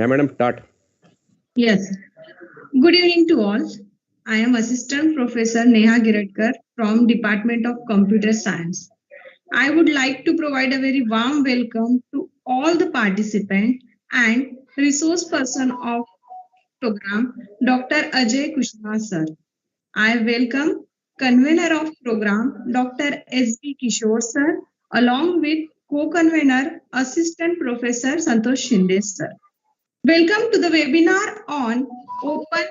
Yeah, madam, start. Yes. Good evening to all. I am Assistant Professor Neha Giradkar from Department of Computer Science. I would like to provide a very warm welcome to all the participants and resource person of program, Dr. Ajay Kushwaha sir. I welcome convener of program, Dr. S.B. Kishor sir, along with co-convener, Assistant Professor Santosh Shinde sir. Welcome to the webinar on OpenAI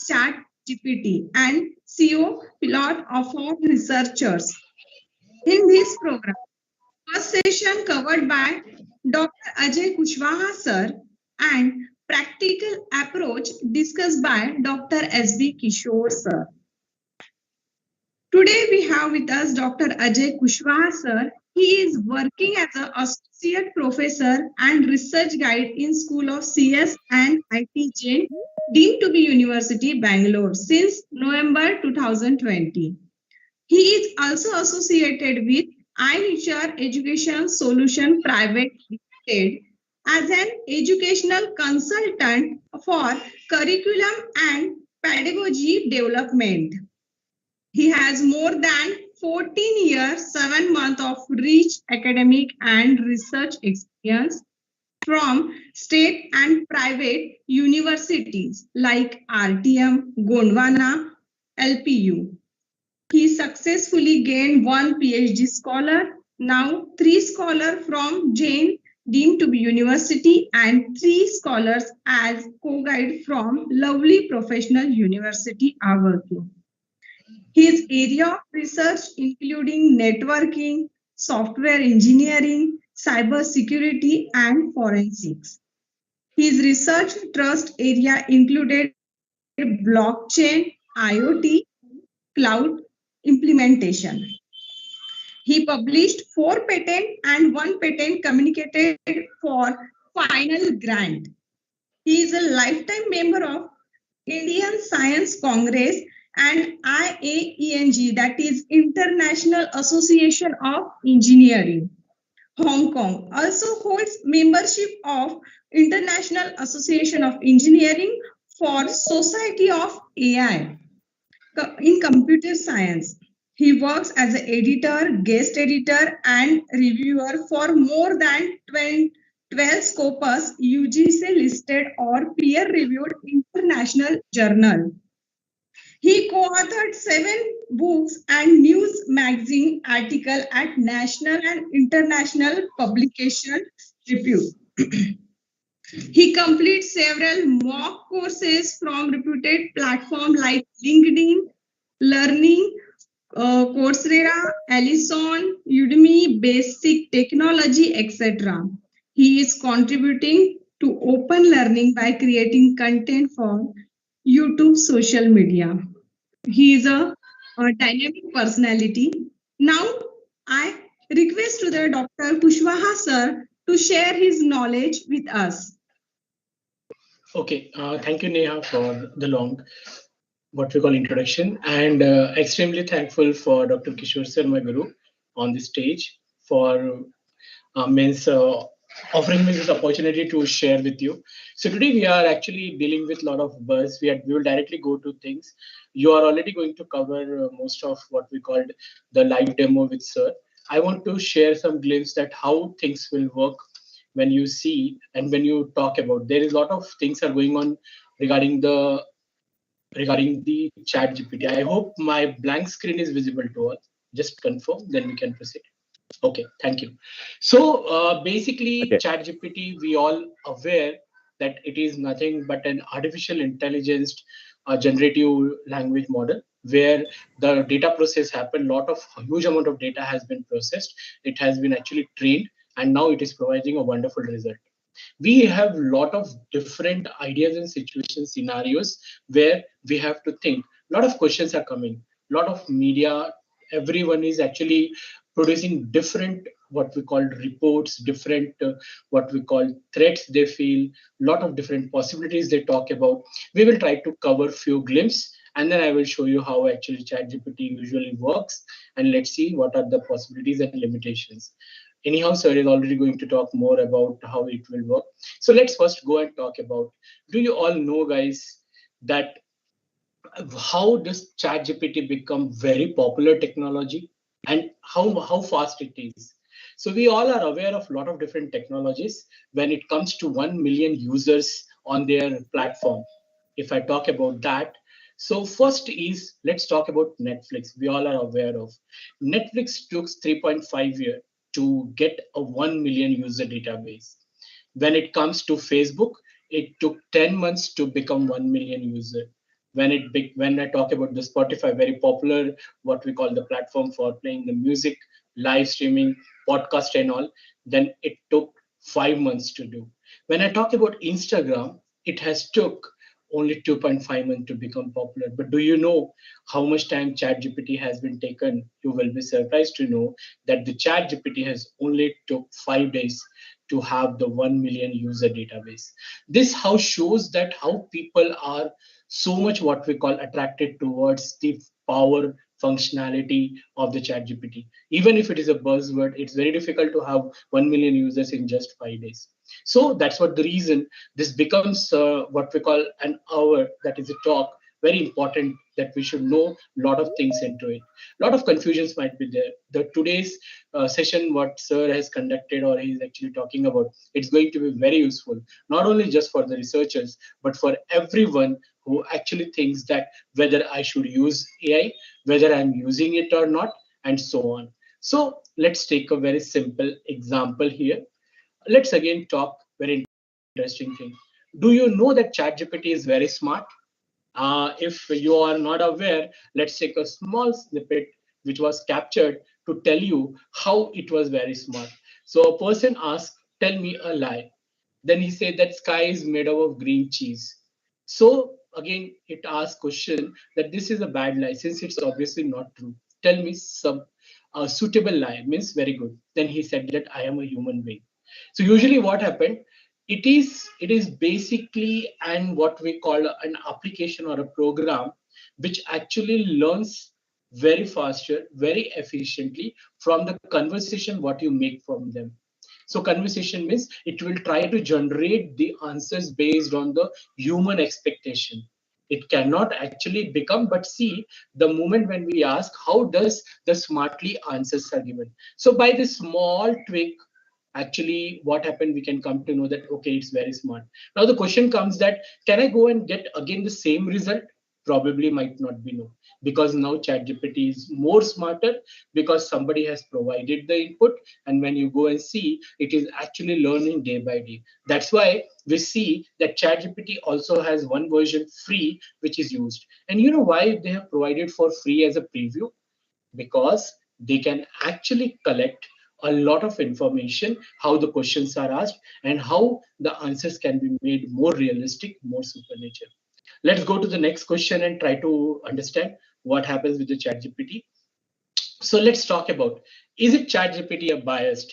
Chat GPT and CO pilot of our researchers. In this program, first session covered by Dr. Ajay Kushwaha sir and practical approach discussed by Dr. S.B. Kishore sir. Today we have with us Dr. Ajay Kushwaha sir. He is working as an associate professor and research guide in School of CS and IT Jain, Deemed to be University, Bangalore since November 2020. He is also associated with iNature Education Solution Private Limited as an educational consultant for curriculum and pedagogy development. He has more than 14 years, 7 months of rich academic and research experience from state and private universities like RTM, Gondwana, LPU. He successfully gained one PhD scholar, now 3 scholars from Jain deemed to be university and 3 scholars as co-guide from Lovely Professional University are working. His area of research including networking, software engineering, cyber security, and forensics. His research trust area included blockchain, IoT, cloud implementation. He published 4 patents and 1 patent communicated for final grant. He is a lifetime member of Indian Science Congress and IAENG, that is International Association of Engineering. Hong Kong also holds membership of International Association of Engineering for Society of AI in computer science. He works as an editor, guest editor, and reviewer for more than 12 Scopus UGC listed or peer-reviewed international journal. He co-authored 7 books and news magazine articles at national and international publication review. He completes several mock courses from reputed platforms like LinkedIn, Learning, Coursera, Allison, Udemy, Basic Technology, etc. He is contributing to open learning by creating content for YouTube social media. He is a dynamic personality. Now, I request to the Dr. Kushwaha sir to share his knowledge with us. Okay, thank you, Neha, for the long, what we call introduction, and extremely thankful for Dr. Kishor sir, my guru, on the stage for means offering me this opportunity to share with you. So today we are actually dealing with a lot of buzz. We will directly go to things. You are already going to cover most of what we called the live demo with sir. I want to share some glimpse that how things will work when you see and when you talk about. There is a lot of things are going on regarding the chat GPT. I hope my blank screen is visible to all. Just confirm, then we can proceed. Okay, thank you. So basically, Okay. ChatGPT, we all aware that it is nothing but an artificial intelligence generative language model where the data process happened. Huge amount of data has been processed. It has been actually trained, and now it is providing a wonderful result. We have a lot of different ideas and situation scenarios where we have to think. A lot of questions are coming. A lot of media, everyone is actually producing different what we call reports, different what we call threats they feel, lot of different possibilities they talk about. We will try to cover few glimpses and then I will show you how actually ChatGPT usually works and let's see what are the possibilities and limitations. Anyhow, sir is already going to talk more about how it will work. So let's first go and talk about, do you all know, guys, that how does ChatGPT become very popular technology and how fast it is? So we all are aware of a lot of different technologies when it comes to 1 million users on their platform. If I talk about that, so first is, let's talk about Netflix. We all are aware of Netflix took 3.5 years to get a 1 million user database. When it comes to Facebook, it took 10 months to become 1 million user. When I talk about the Spotify, very popular, what we call the platform for playing the music, live streaming, podcast and all, then it took 5 months to do. When I talk about Instagram, it has took only 2.5 months to become popular. But do you know how much time ChatGPT has been taken? You will be surprised to know that the ChatGPT has only took 5 days to have the 1 million user database. This how shows that how people are so much what we call attracted towards the power functionality of the ChatGPT. Even if it is a buzzword, it's very difficult to have 1 million users in just 5 days. So that's what the reason this becomes what we call an hour, that is a talk, very important that we should know a lot of things into it. A lot of confusions might be there. The today's session, what sir has conducted or he's actually talking about, it's going to be very useful, not only just for the researchers, but for everyone who actually thinks that whether I should use AI, whether I'm using it or not, and so on. So let's take a very simple example here. Let's again talk very interesting thing. Do you know that ChatGPT is very smart? If you are not aware, let's take a small snippet which was captured to tell you how it was very smart. So a person asked, "Tell me a lie." Then he said that sky is made up of green cheese. So again, it asks question that this is a bad lie since it's obviously not true. Tell me some suitable lie, means very good. Then he said that I am a human being. So usually what happened, it is basically an what we call an application or a program which actually learns very faster, very efficiently from the conversation what you make from them. So conversation means it will try to generate the answers based on the human expectation. It cannot actually become, but see, the moment when we ask, how does the smartly answers are given? So by this small tweak, actually what happened, we can come to know that okay, it's very smart. Now the question comes that can I go and get again the same result? Probably might not be, no, because now ChatGPT is more smarter because somebody has provided the input, and when you go and see, it is actually learning day by day. That's why we see that ChatGPT also has one version free which is used. And you know why they have provided for free as a preview? Because they can actually collect a lot of information, how the questions are asked and how the answers can be made more realistic, more supernatural. Let's go to the next question and try to understand what happens with the ChatGPT. So let's talk about, is it ChatGPT a biased?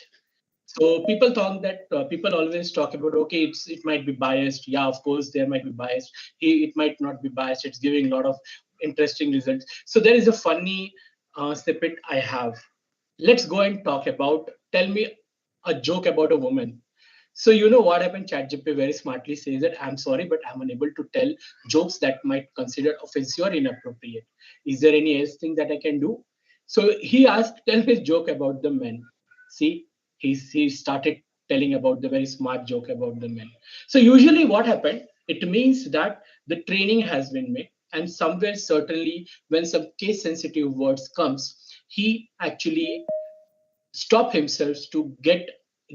So people thought that people always talk about, okay, it might be biased. Yeah, of course there might be biased. It might not be biased. It's giving a lot of interesting results. So there is a funny snippet I have. Let's go and talk about. Tell me a joke about a woman. So you know what happened? ChatGPT very smartly says that I'm sorry, but I'm unable to tell jokes that might consider offensive or inappropriate. Is there any else thing that I can do? So he asked, tell me a joke about the men. See, he started telling about the very smart joke about the men. So usually what happened? It means that the training has been made, and somewhere certainly when some case sensitive words comes, he actually stop himself to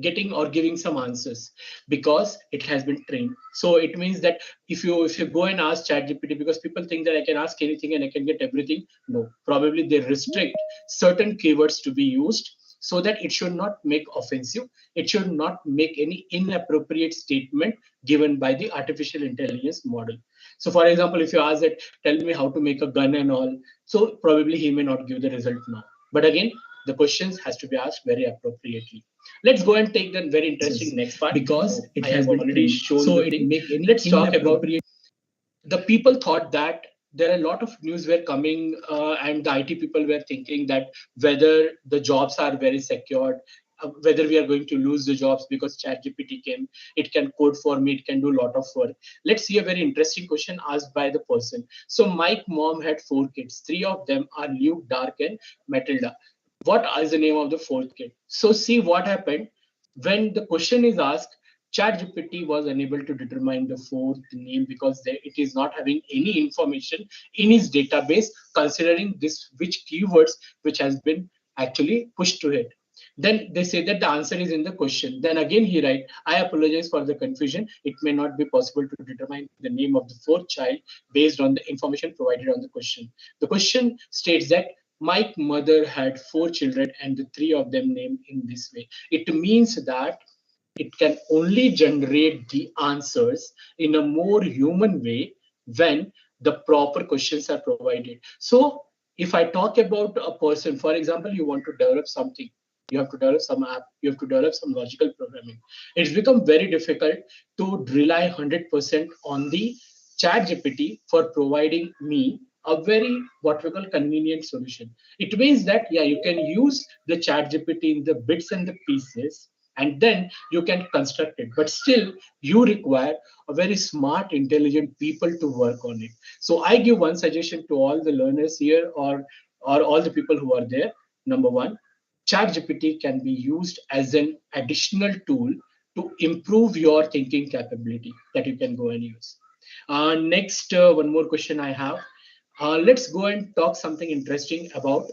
getting or giving some answers because it has been trained. So it means that if you go and ask ChatGPT, because people think that I can ask anything and I can get everything. No, probably they restrict certain keywords to be used so that it should not make offensive, it should not make any inappropriate statement given by the artificial intelligence model. So for example, if you ask that tell me how to make a gun and all, so probably he may not give the result now. But again, the questions has to be asked very appropriately. Let's go and take the very interesting next part. Because So it I has have been already trained. shown So the it thing. make any Let's talk about inappropriate. the people thought that there are a lot of news were coming and the IT people were thinking that whether the jobs are very secured, whether we are going to lose the jobs because ChatGPT came. It can code for me. It can do a lot of work. Let's see a very interesting question asked by the person. So Mike's mom had 4 kids. 3 of them are Luke, Dark, and Matilda. What is the name of the fourth kid? So see what happened when the question is asked. ChatGPT was unable to determine the fourth name because it is not having any information in its database considering this which keywords which has been actually pushed to it. Then they say that the answer is in the question. Then again he write, I apologize for the confusion. It may not be possible to determine the name of the fourth child based on the information provided on the question. The question states that Mike's mother had 4 children and the 3 of them named in this way. It means that it can only generate the answers in a more human way when the proper questions are provided. So if I talk about a person, for example, you want to develop something, you have to develop some app, you have to develop some logical programming. It's become very difficult to rely 100% on the chat GPT for providing me a very what we call convenient solution. It means that yeah, you can use the chat GPT in the bits and the pieces, and then you can construct it, but still you require a very smart intelligent people to work on it. So I give one suggestion to all the learners here, or all the people who are there. Number one, ChatGPT can be used as an additional tool to improve your thinking capability that you can go and use. Next, one more question I have. Let's go and talk something interesting about.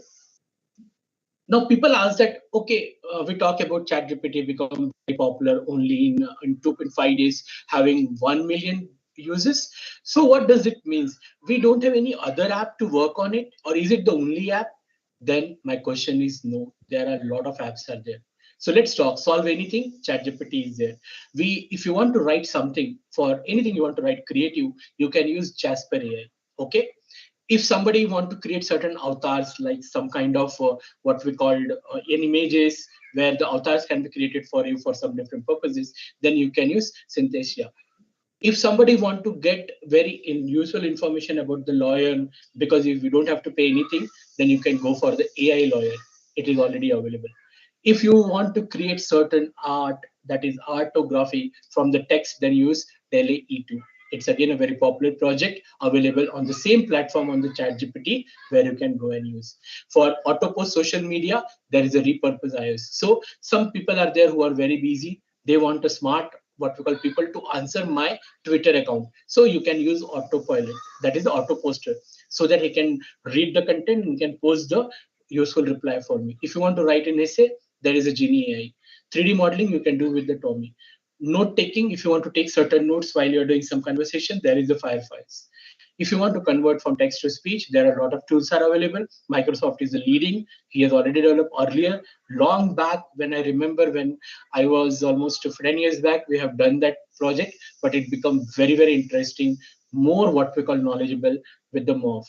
Now people ask that, okay, we talk about ChatGPT become very popular only in 5 days, having 1 million users. So what does it mean? We don't have any other app to work on it, or is it the only app? Then my question is no. There are a lot of apps are there. So let's talk. Solve anything. ChatGPT is there. If you want to write something for anything you want to write creative, you can use Jasper AI. Okay, if somebody want to create certain avatars like some kind of what we called in images where the avatars can be created for you for some different purposes, then you can use Synthesia. If somebody want to get very useful information about the lawyer, because if you don't have to pay anything, then you can go for the AI lawyer. It is already available. If you want to create certain art, that is artography from the text, then use Delhi E2. It's again a very popular project available on the same platform on the ChatGPT where you can go and use. For autopost social media, there is a repurpose iOS. So some people are there who are very busy. They want a smart what we call people to answer my Twitter account. So you can use autopilot, that is the auto poster, so that he can read the content and can post the useful reply for me. If you want to write an essay, there is a Genie AI. 3D modeling you can do with the Tommy. Note taking, if you want to take certain notes while you're doing some conversation, there is the Firefiles. If you want to convert from text to speech, there are a lot of tools are available. Microsoft is the leading. He has already developed earlier, long back when I remember when I was almost 10 years back, we have done that project, but it become very, very interesting, more what we call knowledgeable with the MOV.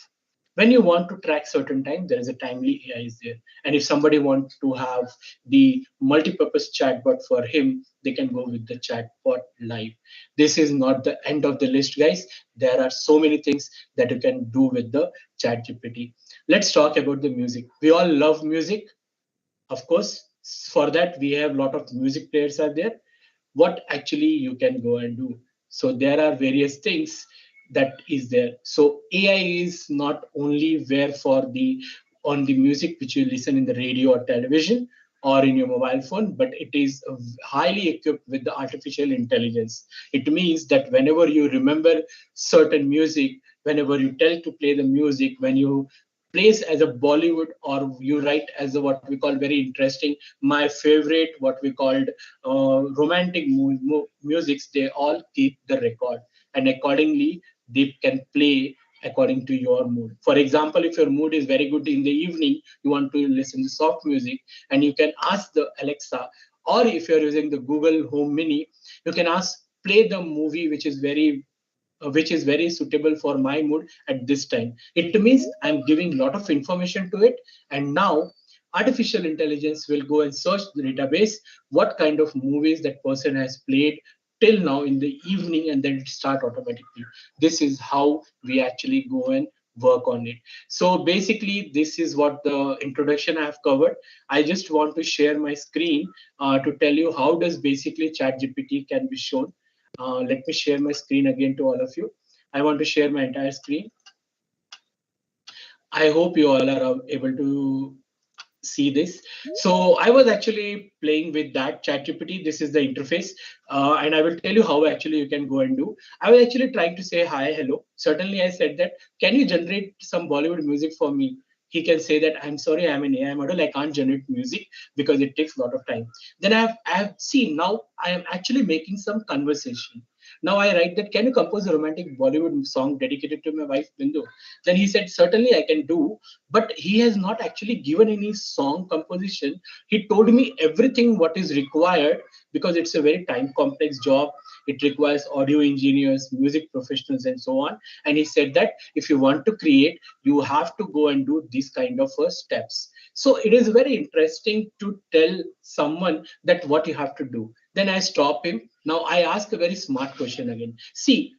When you want to track certain time, there is a timely AI is there. And if somebody wants to have the multi-purpose chatbot for him, they can go with the chatbot live. This is not the end of the list, guys. There are so many things that you can do with the chat GPT. Let's talk about the music. We all love music, of course. For that, we have a lot of music players are there. What actually you can go and do? So there are various things that is there. So AI is not only where for the on the music which you listen in the radio or television or in your mobile phone, but it is highly equipped with the artificial intelligence. It means that whenever you remember certain music, whenever you tell to play the music, when you place as a Bollywood or you write as a what we call very interesting, my favorite what we called romantic musics, they all keep the record, and accordingly they can play according to your mood. For example, if your mood is very good in the evening, you want to listen to soft music, and you can ask the Alexa, or if you're using the Google Home Mini, you can ask play the movie which is very suitable for my mood at this time. It means I'm giving a lot of information to it, and now artificial intelligence will go and search the database what kind of movies that person has played till now in the evening, and then it start automatically. This is how we actually go and work on it. So basically, this is what the introduction I have covered. I just want to share my screen to tell you how does basically ChatGPT can be shown. Let me share my screen again to all of you. I want to share my entire screen. I hope you all are able to see this. So I was actually playing with that ChatGPT. This is the interface, and I will tell you how actually you can go and do. I was actually trying to say hi, hello. Certainly, I said that, can you generate some Bollywood music for me? He can say that, I'm sorry, I'm an AI model. I can't generate music because it takes a lot of time. Then I have seen, now I am actually making some conversation. Now I write that, can you compose a romantic Bollywood song dedicated to my wife Bindu? Then he said, certainly I can do, but he has not actually given any song composition. He told me everything what is required, because it's a very time complex job. It requires audio engineers, music professionals, and so on. And he said that if you want to create, you have to go and do these kind of steps. So it is very interesting to tell someone that what you have to do. Then I stop him. Now I ask a very smart question again. See,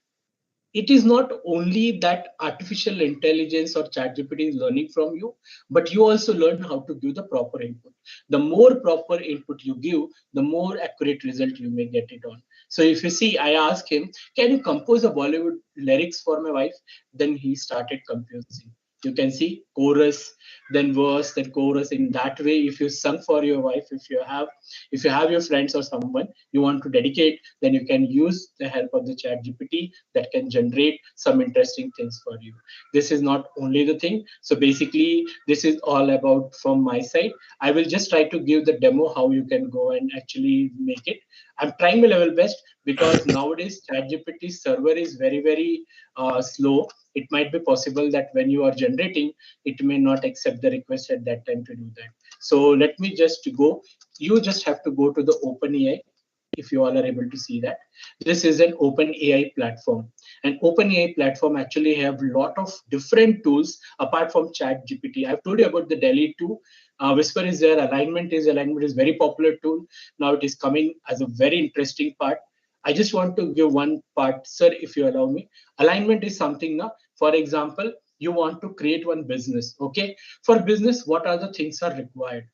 it is not only that artificial intelligence or ChatGPT is learning from you, but you also learn how to give the proper input. The more proper input you give, the more accurate result you may get it on. So if you see, I asked him, can you compose a Bollywood lyrics for my wife? Then he started composing. You can see chorus, then verse, then chorus. In that way, if you sung for your wife, if you have your friends or someone you want to dedicate, then you can use the help of the ChatGPT that can generate some interesting things for you. This is not only the thing. So basically, this is all about from my side. I will just try to give the demo how you can go and actually make it. I'm trying my level best, because nowadays ChatGPT server is very, very slow. It might be possible that when you are generating, it may not accept the request at that time to do that. So let me just go. You just have to go to the OpenAI, if you all are able to see that. This is an OpenAI platform. And OpenAI platform actually have a lot of different tools apart from ChatGPT. I've told you about the Delhi 2. Whisper is there, alignment is very popular tool. Now it is coming as a very interesting part. I just want to give one part, sir, if you allow me. Alignment is something now, for example, you want to create one business. Okay. For business, what are the things are required?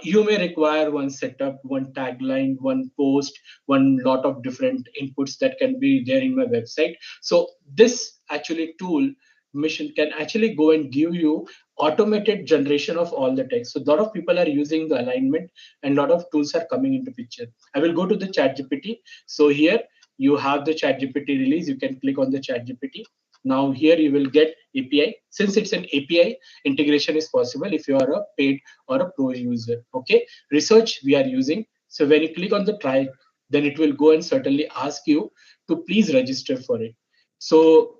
You may require one setup, one tagline, one post, one lot of different inputs that can be there in my website. So this actually tool mission can actually go and give you automated generation of all the text. So a lot of people are using the alignment, and a lot of tools are coming into picture. I will go to the ChatGPT. So here you have the ChatGPT release. You can click on the ChatGPT. Now here you will get API. Since it's an API, integration is possible if you are a paid or a pro user. Okay, research we are using. So when you click on the try, then it will go and certainly ask you to please register for it. So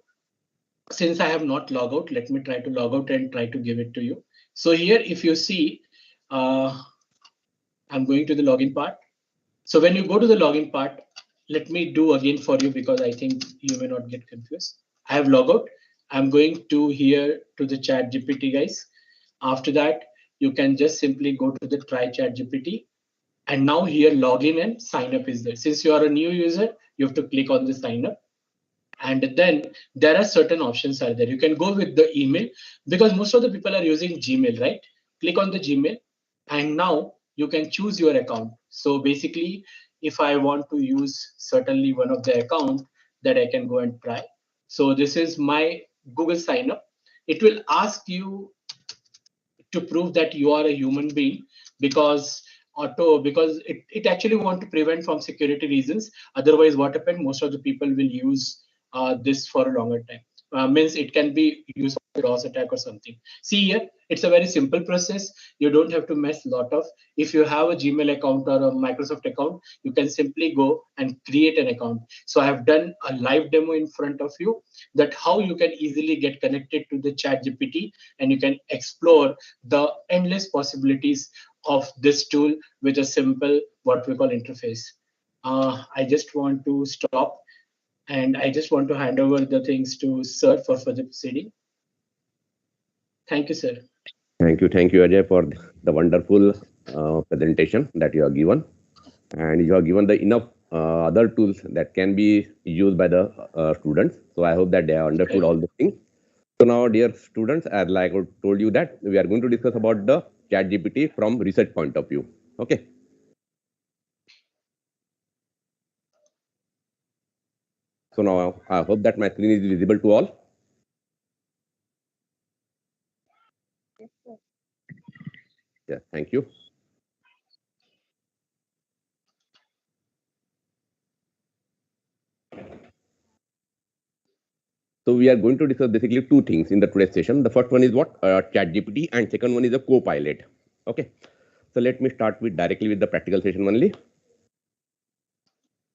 since I have not logged out, let me try to log out and try to give it to you. So here, if you see, I'm going to the login part. So when you go to the login part, let me do again for you, because I think you may not get confused. I have logged out. I'm going to here to the chat GPT, guys. After that, you can just simply go to the try chat GPT. And now here login and sign up is there. Since you are a new user, you have to click on the sign up. And then there are certain options are there. You can go with the email, because most of the people are using Gmail, right? Click on the Gmail, and now you can choose your account. So basically, if I want to use certainly one of the account, that I can go and try. So this is my Google sign up. It will ask you to prove that you are a human being, because it actually want to prevent from security reasons. Otherwise, what happened, most of the people will use this for a longer time. Means it can be used for DOS attack or something. See here, it's a very simple process. You don't have to mess a lot of. If you have a Gmail account or a Microsoft account, you can simply go and create an account. So I have done a live demo in front of you, that how you can easily get connected to the chat GPT, and you can explore the endless possibilities of this tool with a simple what we call interface. I just want to stop, and I just want to hand over the things to Sir for further proceeding. Thank you, sir. Thank you, Ajay, for the wonderful presentation that you have given, and you have given the enough other tools that can be used by the students. So I hope that they have understood all the things. So now, dear students, as like I told you that we are going to discuss about the ChatGPT from research point of view. Okay. So now I hope that my screen is visible to all. Yeah, thank you. So we are going to discuss basically two things in the today's session. The first one is what ChatGPT, and second one is a CoPilot. Okay. So let me start with directly with the practical session only.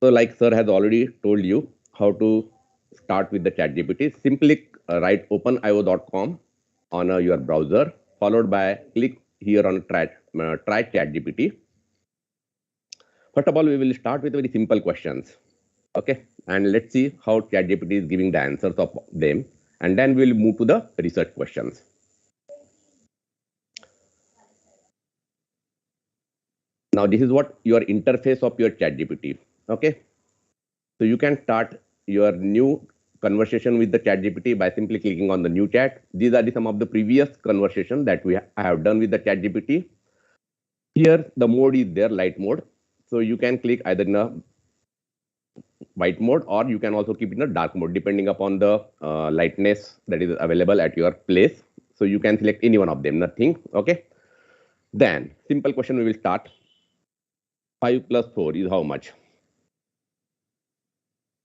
So like sir has already told you how to start with the ChatGPT. Simply write openio.com on your browser, followed by click here on try ChatGPT. First of all, we will start with very simple questions. Okay, and let's see how ChatGPT is giving the answers of them, and then we'll move to the research questions. Now, this is what your interface of your ChatGPT. Okay, so you can start your new conversation with the ChatGPT by simply clicking on the new chat. These are some of the previous conversation that I have done with the ChatGPT. Here, the mode is there, light mode. So you can click either in a white mode, or you can also keep it in a dark mode depending upon the lightness that is available at your place. So you can select any one of them, nothing. Okay. Then simple question we will start. 5 plus 4 is how much?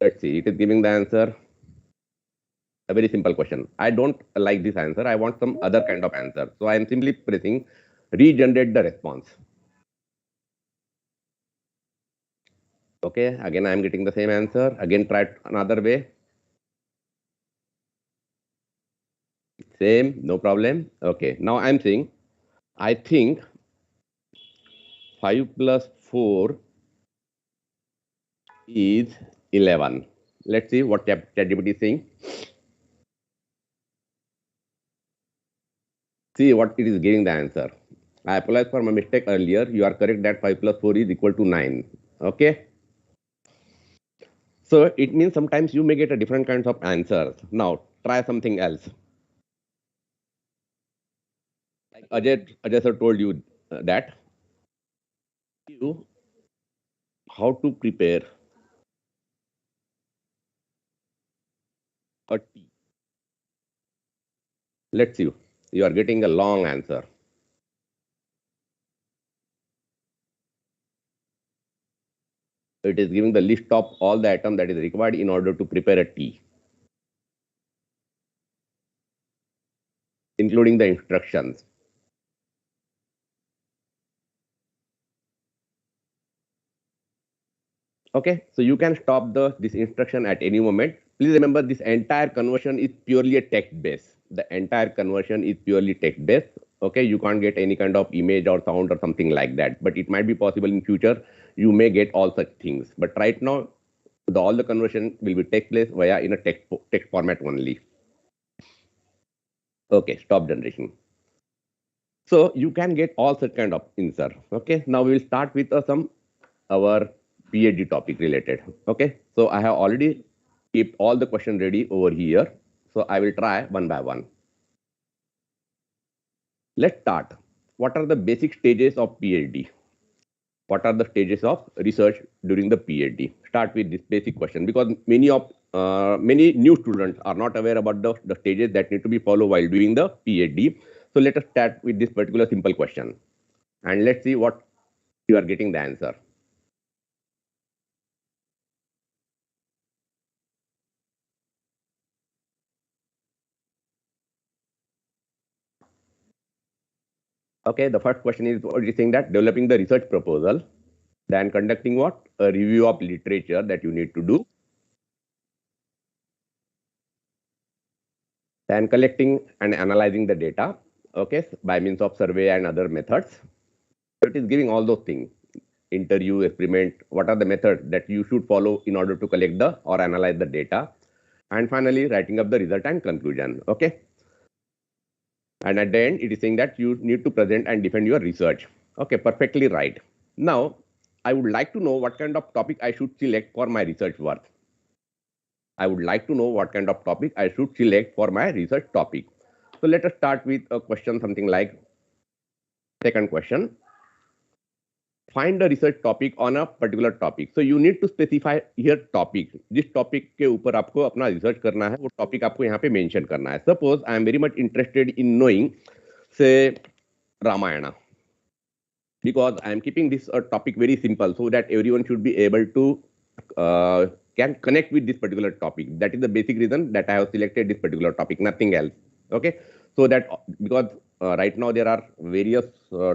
Let's see. It is giving the answer. A very simple question. I don't like this answer. I want some other kind of answer. So I am simply pressing regenerate the response. Okay. Again, I am getting the same answer. Again, try it another way. Same, no problem. Okay. Now I'm saying, I think 5 plus 4 is 11. Let's see what ChatGPT is saying. See what it is giving the answer. I apologize for my mistake earlier. You are correct that 5 plus 4 is equal to 9. Okay. So it means sometimes you may get a different kinds of answers. Now try something else. Like Ajay sir told you that you how to prepare a tea. Let's see. You are getting a long answer. It is giving the list of all the items that is required in order to prepare a tea, including the instructions. Okay, so you can stop this instruction at any moment. Please remember this entire conversion is purely a text based. The entire conversion is purely text based. Okay, you can't get any kind of image or sound or something like that. But it might be possible in future you may get all such things. But right now, all the conversion will be take place via in a text format only. Okay, stop generation. So you can get all such kind of insert. Okay, now we will start with some our PhD topic related. Okay, so I have already kept all the question ready over here. So I will try one by one. Let's start. What are the basic stages of PhD? What are the stages of research during the PhD? Start with this basic question because many new students are not aware about the stages that need to be followed while doing the PhD. So let us start with this particular simple question, and let's see what you are getting the answer. Okay, the first question is what is saying that developing the research proposal, then conducting what? A review of literature that you need to do, then collecting and analyzing the data, okay, by means of survey and other methods. So it is giving all those things, interview, experiment, what are the methods that you should follow in order to collect the or analyze the data, and finally writing up the result and conclusion, okay. And at the end, it is saying that you need to present and defend your research. Okay, perfectly right. Now, I would like to know what kind of topic I should select for my research work. I would like to know what kind of topic I should select for my research topic. So let us start with a question, something like second question. Find a research topic on a particular topic. So you need to specify here topic. जिस topic के ऊपर आपको अपना research करना है, वो topic आपको यहाँ पे mention करना है. Suppose I am very much interested in knowing, say, Ramayana, because I am keeping this topic very simple so that everyone should be able to can connect with this particular topic. That is the basic reason that I have selected this particular topic, nothing else. Okay, so that because right now there are various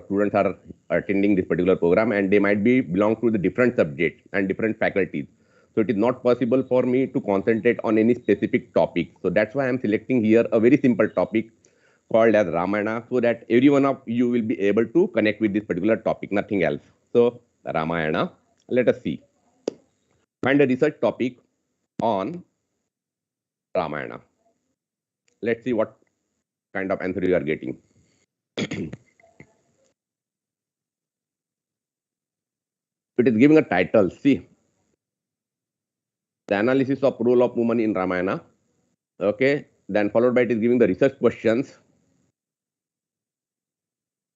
students are attending this particular program and they might be belong to the different subjects and different faculties. So it is not possible for me to concentrate on any specific topic. So that's why I am selecting here a very simple topic called as Ramayana, so that every one of you will be able to connect with this particular topic, nothing else. So Ramayana, let us see. Find a research topic on Ramayana. Let's see what kind of answer you are getting. It is giving a title. See, the analysis of role of woman in Ramayana. Okay, then followed by it is giving the research questions.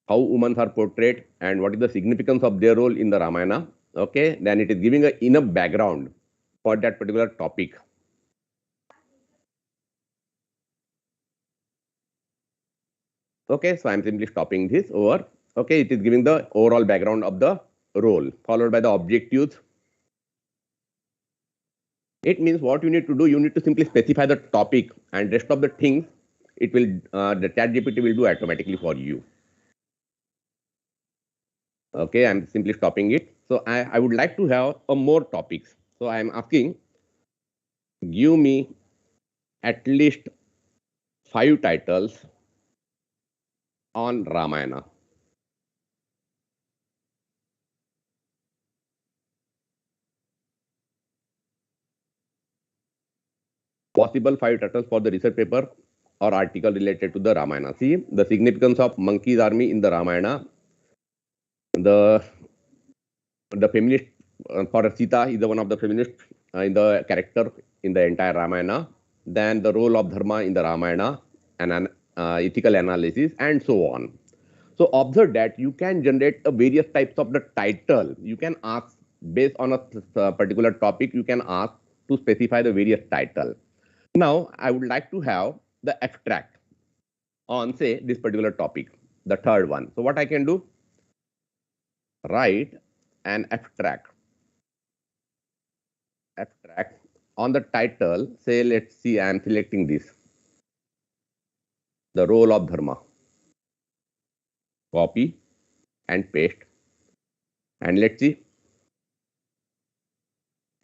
How women are portrayed and what is the significance of their role in the Ramayana. Okay, then it is giving a enough background for that particular topic. Okay, so I'm simply stopping this over. Okay, it is giving the overall background of the role, followed by the objectives. It means what you need to do, you need to simply specify the topic and rest of the things, it will, the ChatGPT will do automatically for you. Okay, I'm simply stopping it. So I would like to have more topics. So I'm asking, give me at least 5 titles on Ramayana. Possible 5 titles for the research paper or article related to the Ramayana. See, the significance of monkey's army in the Ramayana. The feminist for Sita is the one of the feminists in the character in the entire Ramayana. Then the role of Dharma in the Ramayana and an ethical analysis and so on. So observe that you can generate a various types of the title. You can ask based on a particular topic. You can ask to specify the various title. Now I would like to have the abstract on say this particular topic, the third one. So what I can do? Write an abstract on the title. Say, let's see, I am selecting this, the role of Dharma. Copy and paste, and let's see.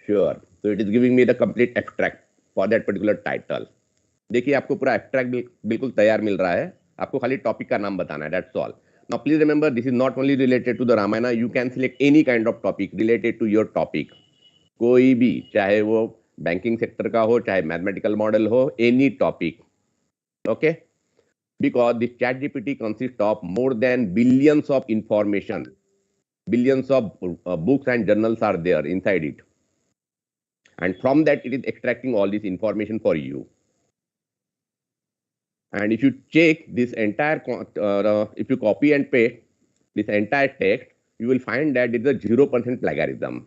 Sure, so it is giving me the complete abstract for that particular title. देखिए आपको पूरा abstract बिल्कुल तैयार मिल रहा है, आपको खाली topic का नाम बताना है, that's all. Now please remember, this is not only related to the Ramayana. You can select any kind of topic related to your topic. कोई भी, चाहे वो बैंकिंग सेक्टर का हो, चाहे मैथमेटिकल मॉडल हो, any topic. Okay, because this ChatGPT consists of more than billions of information, billions of books and journals are there inside it, and from that it is extracting all this information for you. And if you check this entire, if you copy and paste this entire text, you will find that it is a 0% plagiarism.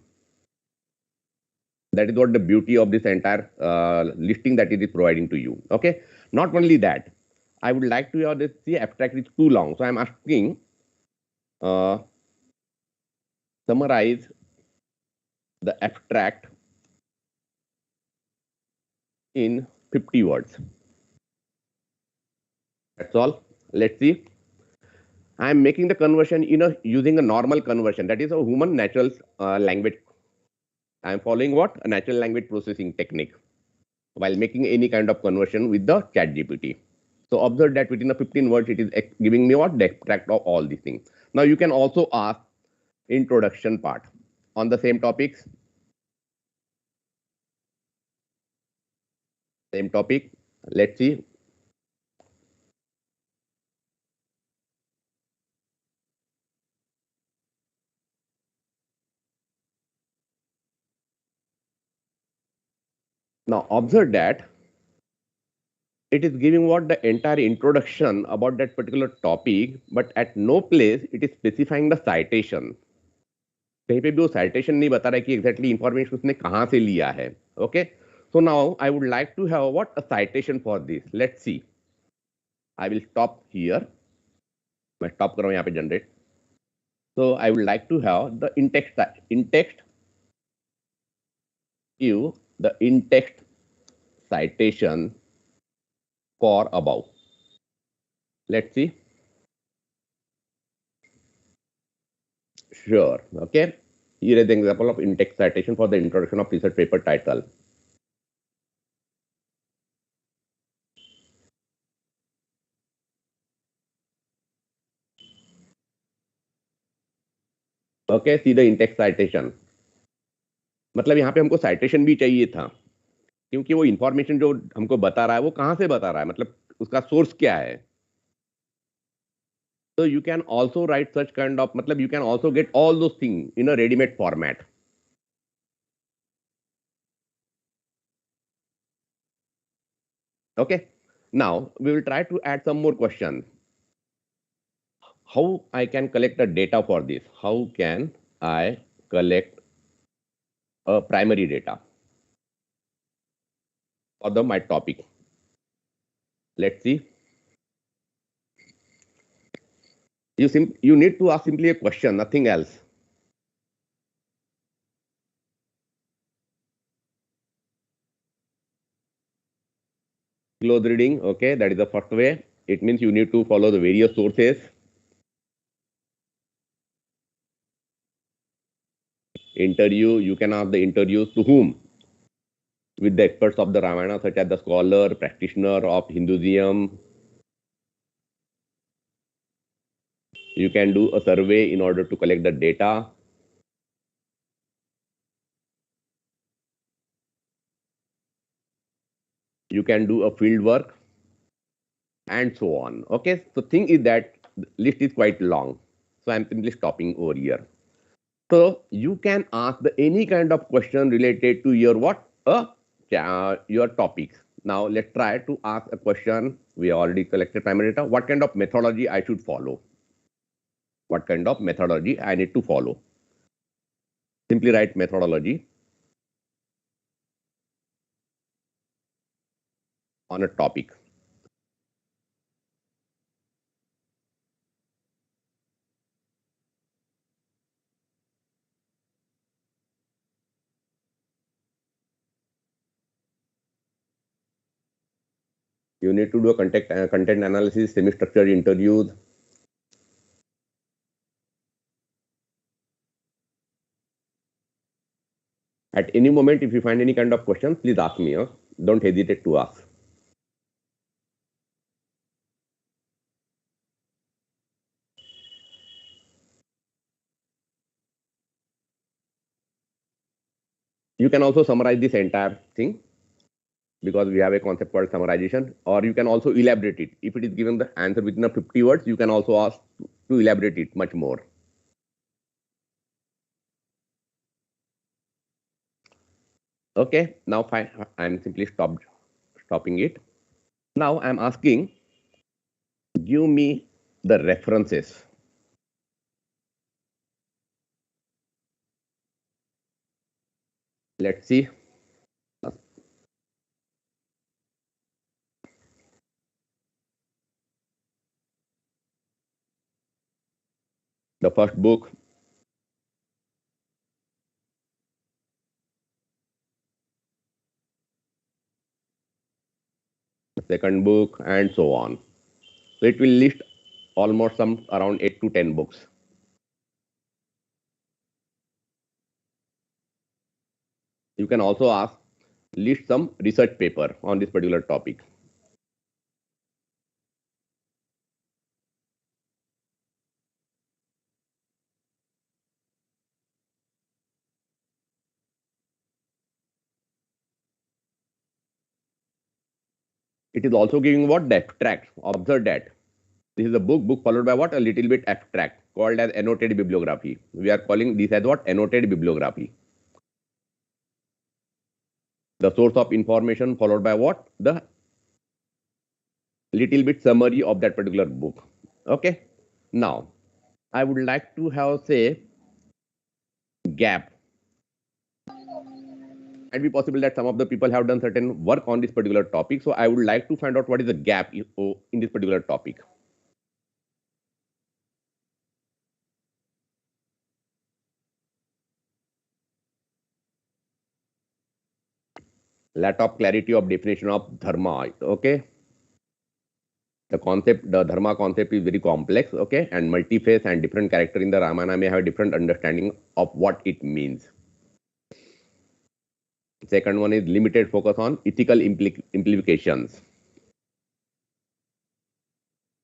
That is what the beauty of this entire listing that it is providing to you. Okay, not only that, I would like to have this. See, abstract is too long, so I am asking summarize the abstract in 50 words. That's all. Let's see. I am making the conversion using a normal conversion, that is a human natural language. I am following what? A natural language processing technique while making any kind of conversion with the ChatGPT. So observe that within the 15 words, it is giving me what? The extract of all these things. Now you can also ask introduction part on the same topics. Same topic. Let's see. Now observe that it is giving what the entire introduction about that particular topic, but at no place it is specifying the citation. कहीं पे भी वो citation नहीं बता रहा है कि exactly information उसने कहाँ से लिया है. Okay, so now I would like to have what a citation for this. Let's see. I will stop here. मैं stop कर रहा हूँ यहाँ पे generate. So I would like to have the in-text give the in-text citation for above. Let's see. Sure. Okay. Here is the example of in-text citation for the introduction of research paper title. Okay. See the in-text citation. मतलब यहाँ पे हमको citation भी चाहिए था क्योंकि वो information जो हमको बता रहा है वो कहाँ से बता रहा है, मतलब उसका सोर्स क्या है. So you can also write such kind of, मतलब you can also get all those things in a ready-made format. Okay. Now we will try to add some more questions. How I can collect the data for this? How can I collect a primary data for my topic? Let's see. You need to ask simply a question, nothing else. Close reading, okay, that is the first way. It means you need to follow the various sources. Interview, you can ask the interviews to whom? With the experts of the Ramayana, such as the scholar, practitioner of Hinduism. You can do a survey in order to collect the data. You can do a field work and so on. Okay, so thing is that the list is quite long. So I'm simply stopping over here. So you can ask any kind of question related to your what? Your topics. Now let's try to ask a question. We already collected primary data. What kind of methodology I should follow? What kind of methodology I need to follow? Simply write methodology on a topic. You need to do a content analysis, semi-structured interviews. At any moment, if you find any kind of question, please ask me. Don't hesitate to ask. You can also summarize this entire thing because we have a concept called summarization, or you can also elaborate it. If it is given the answer within a 50 words, you can also ask to elaborate it much more. Okay, now fine. I'm simply stopping it. Now I'm asking, give me the references. Let's see. The first book, the second book, and so on. So it will list almost some around 8 to 10 books. You can also ask, list some research paper on this particular topic. It is also giving what? The abstract. Observe that. This is a book followed by what? A little bit abstract called as annotated bibliography. We are calling this as what? Annotated bibliography. The source of information followed by what? The little bit summary of that particular book. Okay. Now, I would like to have, say, gap. Might be possible that some of the people have done certain work on this particular topic. So I would like to find out what is the gap in this particular topic. Lack of clarity of definition of dharma. Okay. The dharma concept is very complex. Okay. And multi-phase and different character in the Ramayana may have a different understanding of what it means. Second one is limited focus on ethical implications.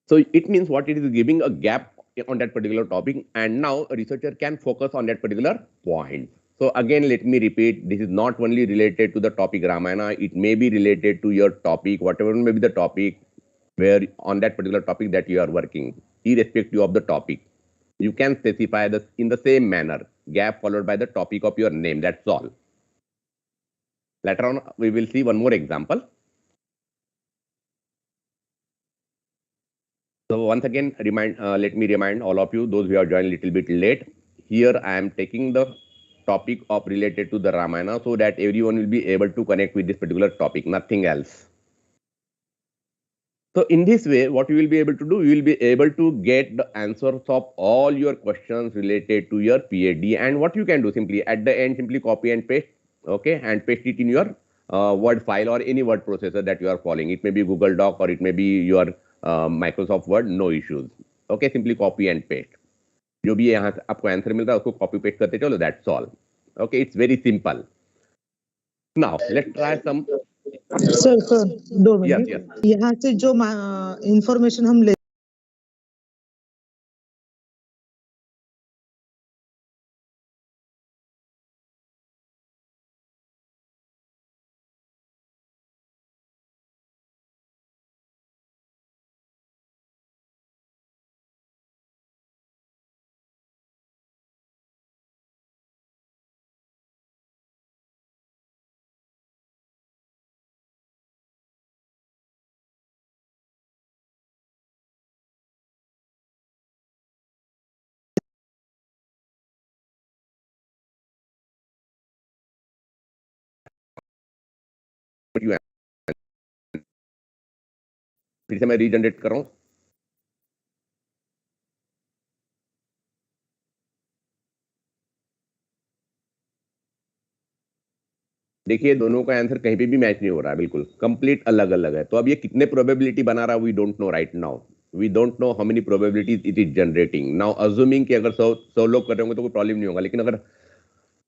So it means what it is giving a gap on that particular topic, and now a researcher can focus on that particular point. So again, let me repeat, this is not only related to the topic Ramayana, it may be related to your topic, whatever may be the topic, where on that particular topic that you are working, irrespective of the topic. You can specify this in the same manner, gap followed by the topic of your name, that's all. Later on, we will see one more example. So once again, let me remind all of you, those who have joined a little bit late, here I am taking the topic of related to the Ramayana so that everyone will be able to connect with this particular topic, nothing else. So in this way, what you will be able to do, you will be able to get the answers of all your questions related to your PhD. And what you can do simply at the end, simply copy and paste, okay, and paste it in your Word file or any word processor that you are following. It may be Google Doc or it may be your Microsoft Word, no issues. Okay, simply copy and paste. जो भी यहाँ आपको answer मिल रहा है उसको copy paste करते चलो, that's all. Okay, it's very simple. Now let's try some. Sir 2 minute. Yes. यहाँ से जो इंफॉर्मेशन हम ले फिर से मैं रीजनरेट कर रहा हूँ. देखिए दोनों का आंसर कहीं पे भी मैच नहीं हो रहा है, बिल्कुल कंप्लीट अलग अलग है. तो अब ये कितने प्रोबेबिलिटी बना रहा है, we don't know right now. We don't know how many probabilities it is generating now. Assuming कि अगर 100 लोग कर रहे होंगे तो कोई प्रॉब्लम नहीं होगा, लेकिन अगर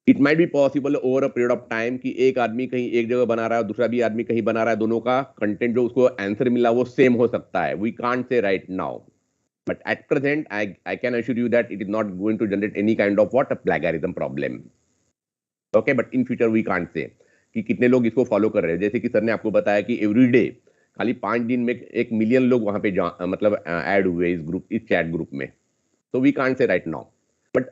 it might be possible over a period of time कि एक आदमी कहीं एक जगह बना रहा है और दूसरा भी आदमी कहीं बना रहा है, दोनों का कंटेंट जो उसको आंसर मिला वो सेम हो सकता है. We can't say right now, but at present I can assure you that it is not going to generate any kind of what a plagiarism problem. Okay, but in future we can't say कि कितने लोग इसको follow कर रहे हैं. जैसे कि sir ने आपको बताया कि एवरी डे खाली 5 दिन में 1 मिलियन लोग वहां पे मतलब ऐड हुए इस ग्रुप, इस चैट ग्रुप में. So we can't say right now, but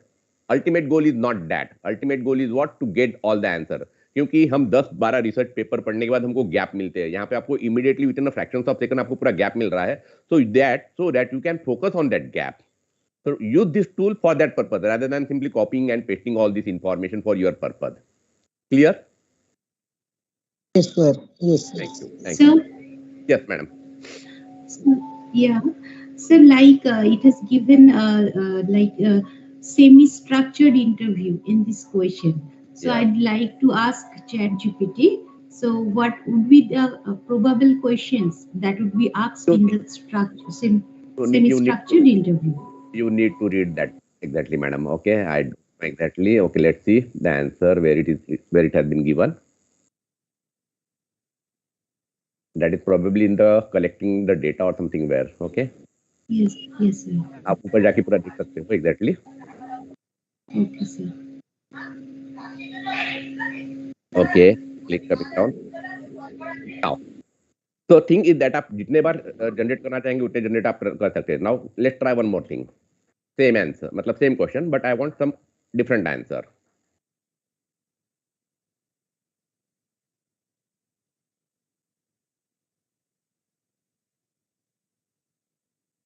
ultimate goal is not that. Ultimate goal is what? To get all the answer. क्योंकि हम 10-12 रिसर्च पेपर पढ़ने के बाद हमको गैप मिलते हैं, यहाँ पे आपको immediately with in fractions of second आपको पूरा गैप मिल रहा है. so that you can focus on that gap. So use this tool for that purpose rather than simply copying and pasting all this information for your purpose. Clear? Yes, sir. Yes. Thank you. Thank So, you. Yes, madam. so yeah, so like it has given semi-structured interview in this question. So Yeah. I'd like to ask ChatGPT. So what would be the probable questions that would be asked in the semi-structured interview? You need to read that exactly, madam. Okay, I don't know exactly. Okay, let's see the answer where it has been given. That is probably in the collecting the data or something where. Okay. Yes, sir. आप ऊपर जाके पूरा देख सकते हो exactly. Okay, sir. Okay, click the down. Now, so thing is that आप जितने बार generate करना चाहेंगे उतने जनरेट आप कर सकते हैं. Now let's try one more thing. Same answer, मतलब same question, but I want some different answer.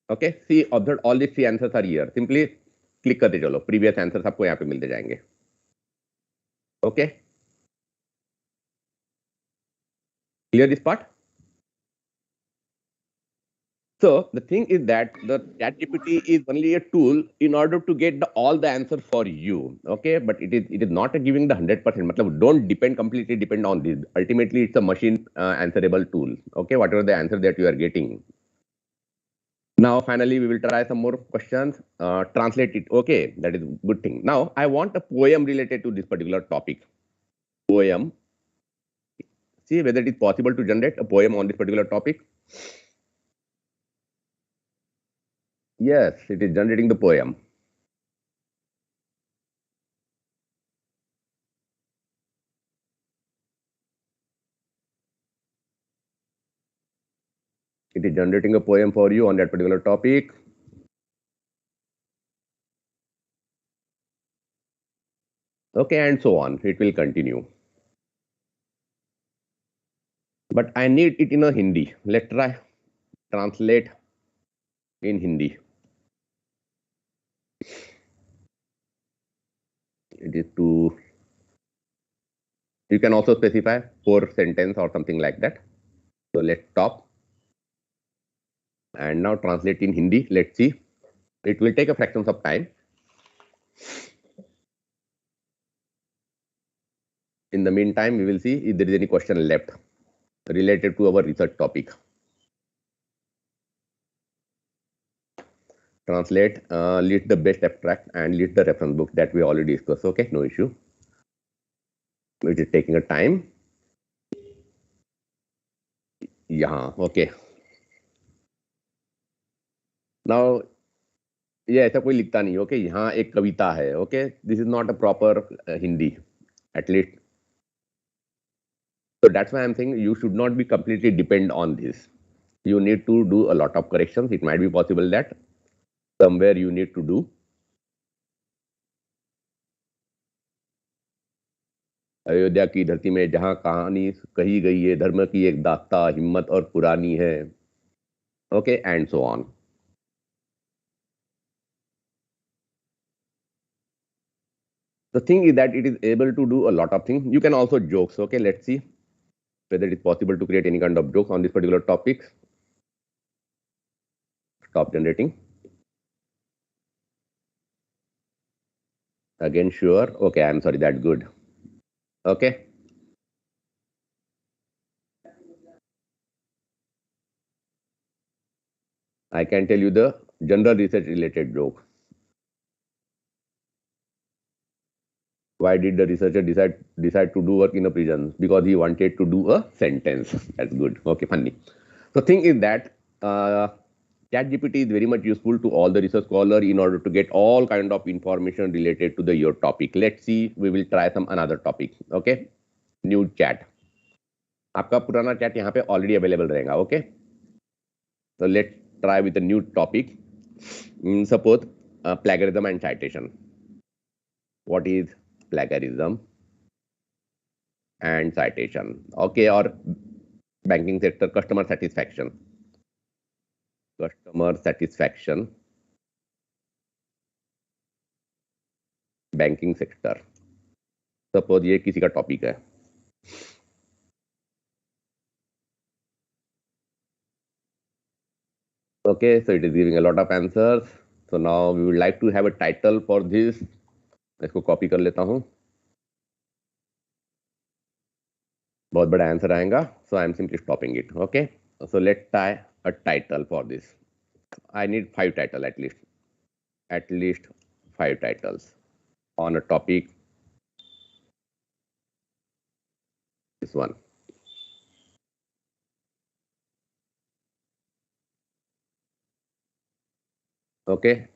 Okay, see, observe all these 3 answers are here. Simply click करते चलो, previous answers आपको यहाँ पे मिलते जाएंगे. Okay, clear this part? So the thing is that the ChatGPT is only a tool in order to get all the answers for you. Okay, but it is not giving the 100%. मतलब don't completely depend on this. Ultimately, it's a machine answerable tool. Okay, whatever the answer that you are getting. Now, finally, we will try some more questions. Translate it. Okay, that is a good thing. Now, I want a poem related to this particular topic. Poem. See whether it is possible to generate a poem on this particular topic. Yes, it is generating the poem. It is generating a poem for you on that particular topic. Okay, and so on. It will continue. But I need it in a Hindi. Let's try translate in Hindi. It is to, you can also specify 4 sentence or something like that. So let's stop. And now translate in Hindi. Let's see. It will take a fraction of time. In the meantime, we will see if there is any question left related to our research topic. Translate, list the best abstract and list the reference book that we already discussed. Okay, no issue. It is taking a time. Yeah, okay. Now, ये ऐसा कोई लिखता नहीं. Okay, यहाँ एक कविता है. Okay, this is not a proper Hindi at least. So that's why I'm saying you should not be completely depend on this. You need to do a lot of corrections. It might be possible that somewhere you need to do. Ayodhya की धरती में जहाँ कहानी कही गई है, धर्म की एक दास्ता हिम्मत और पुरानी है. Okay, and so on. The thing is that it is able to do a lot of things. You can also jokes. Okay, let's see whether it is possible to create any kind of jokes on this particular topic. Stop generating. Again, sure. Okay, I'm sorry, that's good. Okay. I can tell you the general research related joke. Why did the researcher decide to do work in a prison? Because he wanted to do a sentence. That's good. Okay, funny. So thing is that ChatGPT is very much useful to all the research scholar in order to get all kind of information related to your topic. Let's see, we will try some another topic. Okay, new chat. आपका पुराना chat यहाँ पे already available रहेगा. Okay, so let's try with a new topic. Suppose plagiarism and citation. What is plagiarism and citation? Okay, or banking sector customer satisfaction. Customer satisfaction. Banking sector. Suppose ये किसी का topic है. Okay, so it is giving a lot of answers. So now we would like to have a title for this. इसको copy कर लेता हूँ. बहुत बड़ा आंसर आएगा. So I am simply stopping it. Okay, so let's try a title for this. I need 5 titles at least. At least 5 titles on a topic. This one. Okay,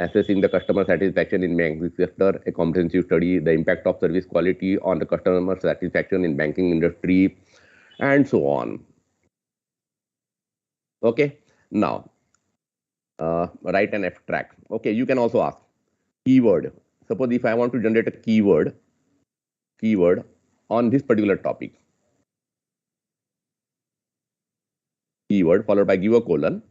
assessing the customer satisfaction in banking sector, a comprehensive study, the impact of service quality on the customer satisfaction in banking industry, and so on. Okay, now write an abstract. Okay, you can also ask keyword. Suppose if I want to generate a keyword on this particular topic, keyword followed by give a colon,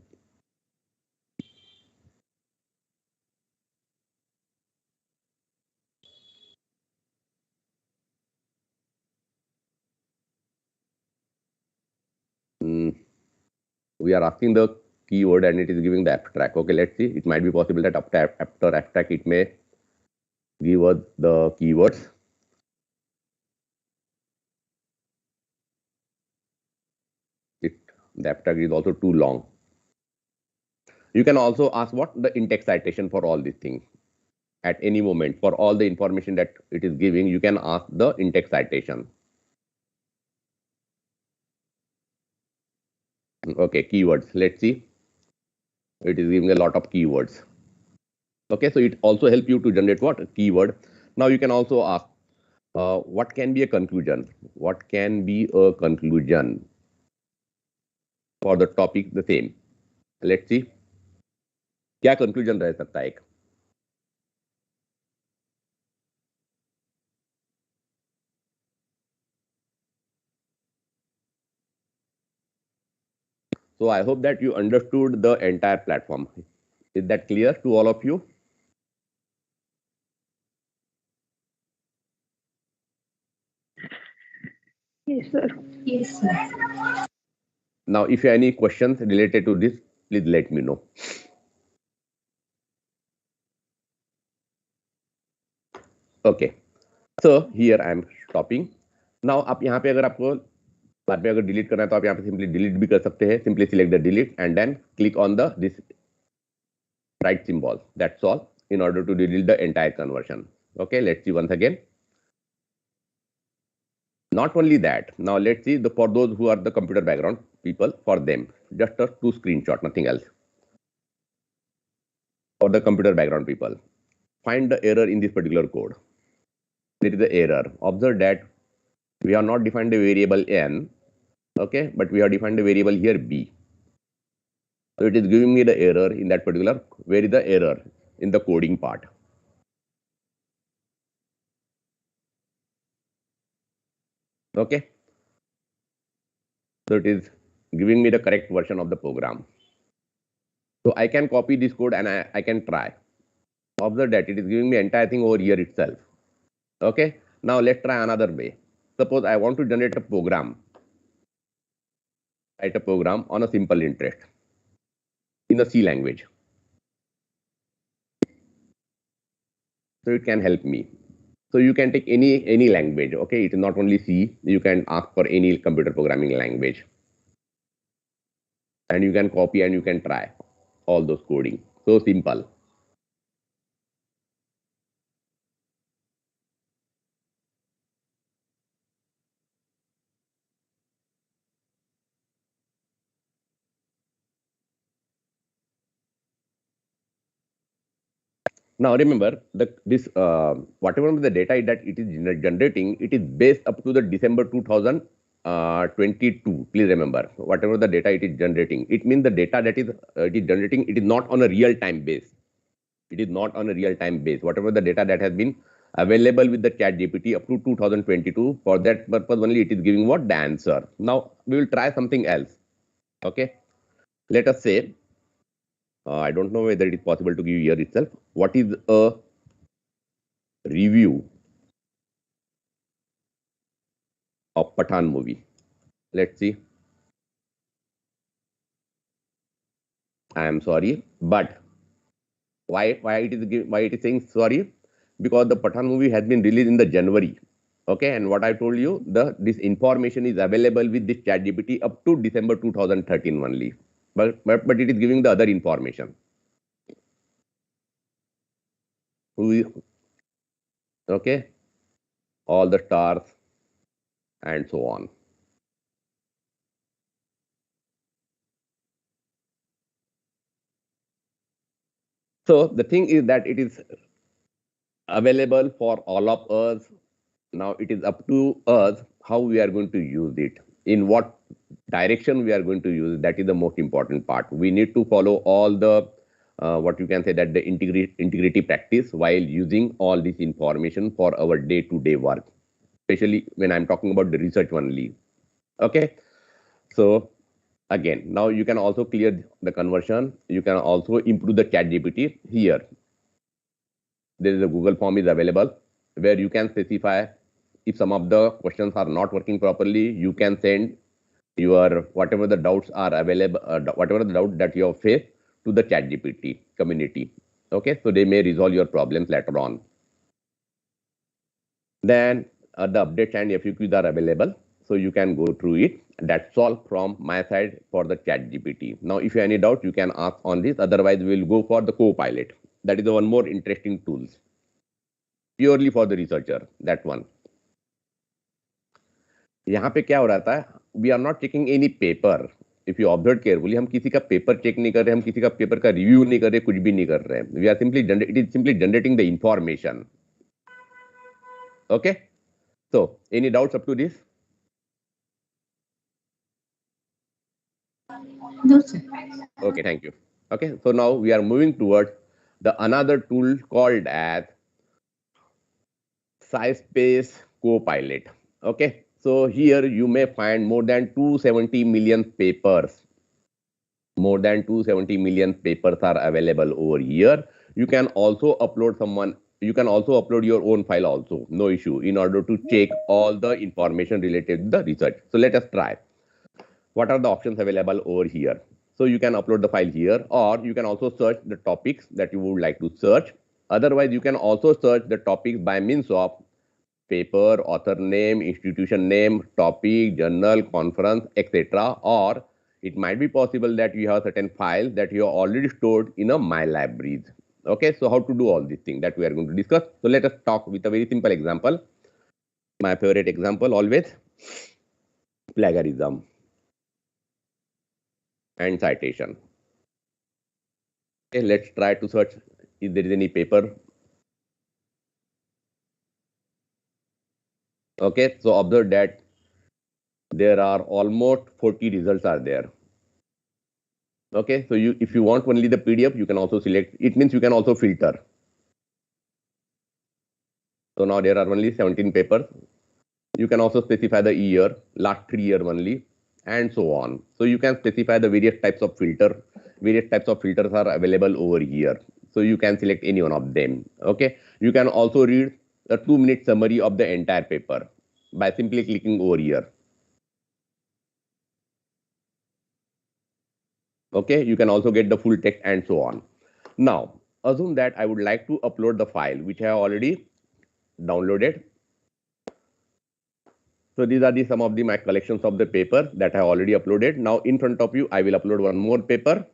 we are asking the keyword and it is giving the abstract. Okay, let's see. It might be possible that after abstract it may give us the keywords. The abstract is also too long. You can also ask what the in-text citation for all these things. At any moment, for all the information that it is giving, you can ask the in-text citation. Okay, keywords. Let's see. It is giving a lot of keywords. Okay, so it also helps you to generate what? A keyword. Now you can also ask, what can be a conclusion? What can be a conclusion for the topic the same? Let's see. क्या conclusion रह सकता है एक? So I hope that you understood the entire platform. Is that clear to all of you? Yes, sir. Yes, sir. Now, if you have any questions related to this, please let me know. Okay. So here I am stopping. Now, आप यहाँ पे अगर आपको बाद में अगर delete करना है तो आप यहाँ पे सिंपली डिलीट भी कर सकते हैं. Simply select the delete and then click on the this right symbol. That's all in order to delete the entire conversion. Okay, let's see once again. Not only that, now let's see for those who are the computer background people, for them, just a 2 screenshot, nothing else. For the computer background people, find the error in this particular code. There is the error. Observe that we have not defined the variable n, okay, but we have defined the variable here b. So it is giving me the error in that particular. Where is the error in the coding part? Okay. So it is giving me the correct version of the program. So I can copy this code and I can try. Observe that it is giving me entire thing over here itself. Okay. Now let's try another way. Suppose I want to generate a program. Write a program on a simple interest in a C language. So it can help me. So you can take any language. Okay. It is not only C. You can ask for any computer programming language. And you can copy and you can try all those coding. So simple. Now remember this whatever the data that it is generating, it is based up to the December 2022. Please remember, whatever the data it is generating, it means the data that it is generating, it is not on a real time base. It is not on a real time base. Whatever the data that has been available with the ChatGPT up to 2022, for that purpose only it is giving what? The answer. Now we will try something else. Okay. Let us say, I don't know whether it is possible to give here itself. What is a review of Pathan movie? Let's see. I am sorry, but why it is saying sorry? Because the Pathan movie has been released in the January. Okay, and what I told you, this information is available with this ChatGPT up to December 2013 only. But it is giving the other information. Okay, all the stars and so on. So the thing is that it is available for all of us. Now it is up to us how we are going to use it, in what direction we are going to use it. That is the most important part. We need to follow all the what you can say that the integrity practice while using all this information for our day-to-day work, especially when I'm talking about the research only. Okay, so again, now you can also clear the conversion. You can also improve the ChatGPT here. There is a Google form is available where you can specify if some of the questions are not working properly. You can send your whatever the doubts are available, whatever the doubt that you have faced to the ChatGPT community. Okay, so they may resolve your problems later on. Then the updates and FAQs are available, so you can go through it. That's all from my side for the ChatGPT. Now, if you have any doubt, you can ask on this. Otherwise, we'll go for the CoPilot. That is the one more interesting tool, purely for the researcher. That one. यहाँ पे क्या हो रहा था? We are not checking any paper. If you observe carefully, हम किसी का paper check नहीं कर रहे, हम किसी का पेपर का रिव्यू नहीं कर रहे, कुछ भी नहीं कर रहे. We are simply it is simply generating the information. Okay. So, any doubts up to this? No, sir. Okay, thank you. Okay, so now we are moving towards the another tool called as SciSpace CoPilot. Okay, so here you may find more than 270 million papers. More than 270 million papers are available over here. You can also upload you can also upload your own file also, no issue, in order to check all the information related to the research. So let us try. What are the options available over here? So you can upload the file here, or you can also search the topics that you would like to search. Otherwise, you can also search the topics by means of paper, author name, institution name, topic, journal, conference, etc. Or it might be possible that you have certain files that you have already stored in a My Libraries. Okay, so how to do all these things that we are going to discuss. So let us talk with a very simple example. My favorite example always, plagiarism and citation. Okay, let's try to search if there is any paper. Okay, so observe that there are almost 40 results are there. Okay, so if you want only the PDF, you can also select. It means you can also filter. So now there are only 17 papers. You can also specify the year, last 3 years only, and so on. So you can specify the various types of filter. Various types of filters are available over here. So you can select any one of them. Okay, you can also read a 2-minute summary of the entire paper by simply clicking over here. Okay, you can also get the full text and so on. Now, assume that I would like to upload the file which I have already downloaded. So these are some of my collections of the paper that I have already uploaded. Now in front of you, I will upload one more paper.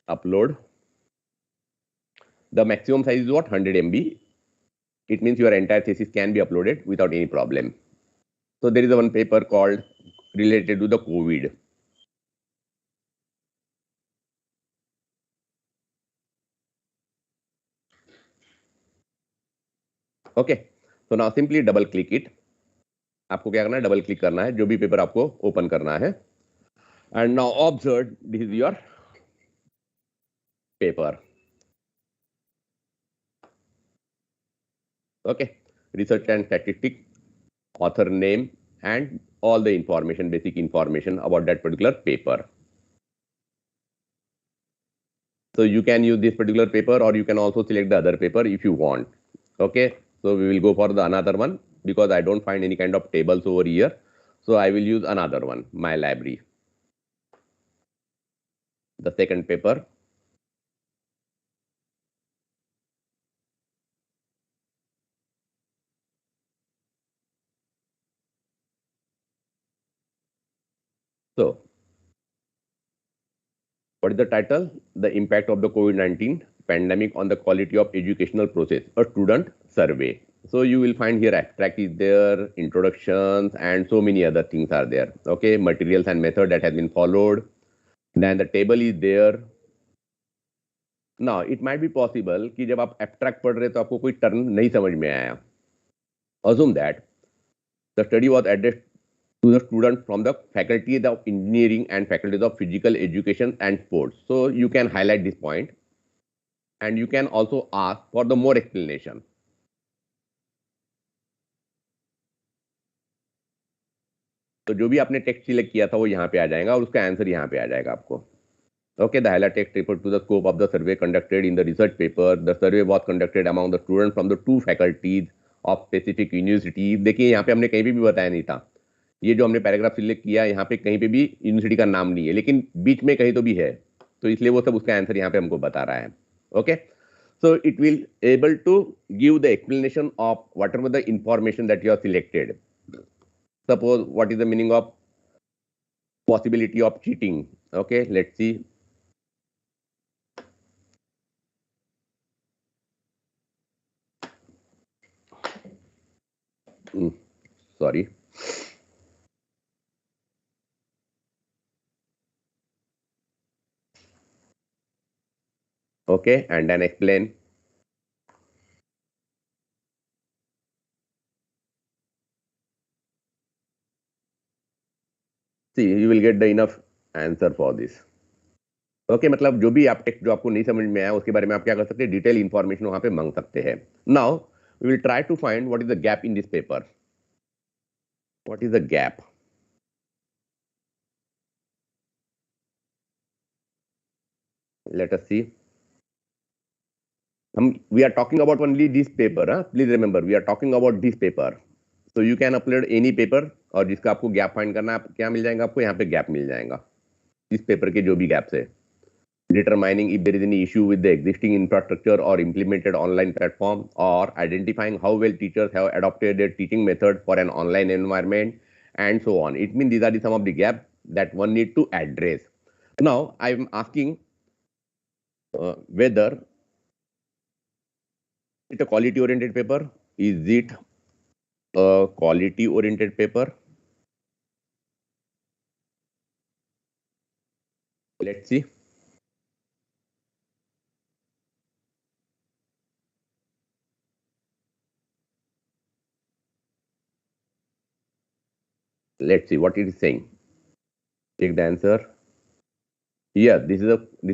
Upload. The maximum size is what? 100 MB. It means your entire thesis can be uploaded without any problem. So there is one paper called related to the COVID. Okay, so now simply double click it. आपको क्या करना है? Double click करना है जो भी paper आपको open करना है. And now observe, this is your paper. Okay, research and statistics, author name, and all the information, basic information about that particular paper. So you can use this particular paper, or you can also select the other paper if you want. Okay, so we will go for the another one because I don't find any kind of tables over here. So I will use another one, My Library. The second paper. So what is the title? The impact of the COVID-19 pandemic on the quality of educational process, a student survey. So you will find here abstract is there, introductions, and so many other things are there. Okay, materials and method that has been followed. Then the table is there. Now it might be possible कि जब आप abstract पढ़ रहे तो आपको कोई term नहीं समझ में आया. Assume that the study was addressed to the students from the faculties of engineering and faculties of physical education and sports. So you can highlight this point, and you can also ask for the more explanation. तो जो भी आपने text select किया था वो यहाँ पे आ जाएगा और उसका आंसर यहाँ पे आ जाएगा आपको. Okay, the highlight text refers to the scope of the survey conducted in the research paper. The survey was conducted among the students from the 2 faculties of specific university. देखिए यहाँ पे हमने कहीं पे भी बताया नहीं था, ये जो हमने पैराग्राफ सिलेक्ट किया यहाँ पे कहीं पे भी यूनिवर्सिटी का नाम नहीं है, लेकिन बीच में कहीं तो भी है, तो इसलिए वो सब उसका आंसर यहाँ पे हमको बता रहा है। Okay, so it will able to give the explanation of whatever the information that you have selected. Suppose what is the meaning of possibility of cheating? Okay, let's see. Sorry. Okay, and then explain. See, you will get the enough answer for this. Okay मतलब जो भी आप text जो आपको नहीं समझ में आया उसके बारे में आप क्या कर सकते हैं, डिटेल इंफॉर्मेशन वहां पे मांग सकते हैं। Now we will try to find what is the gap in this paper. What is the gap? Let us see. We are talking about only this paper, please remember we are talking about this paper, so you can upload any paper और जिसका आपको gap find करना है क्या मिल जाएगा आपको, यहाँ पे गैप मिल जाएगा इस पेपर के जो भी गैप्स है। Determining if there is any issue with the existing infrastructure or implemented online platform, or identifying how well teachers have adopted their teaching method for an online environment, and so on. It means these are some of the gaps that one need to address. Now I am asking whether it's a quality oriented paper. Is it a quality oriented paper? Let's see. Let's see what it is saying. Take the answer. Yeah, this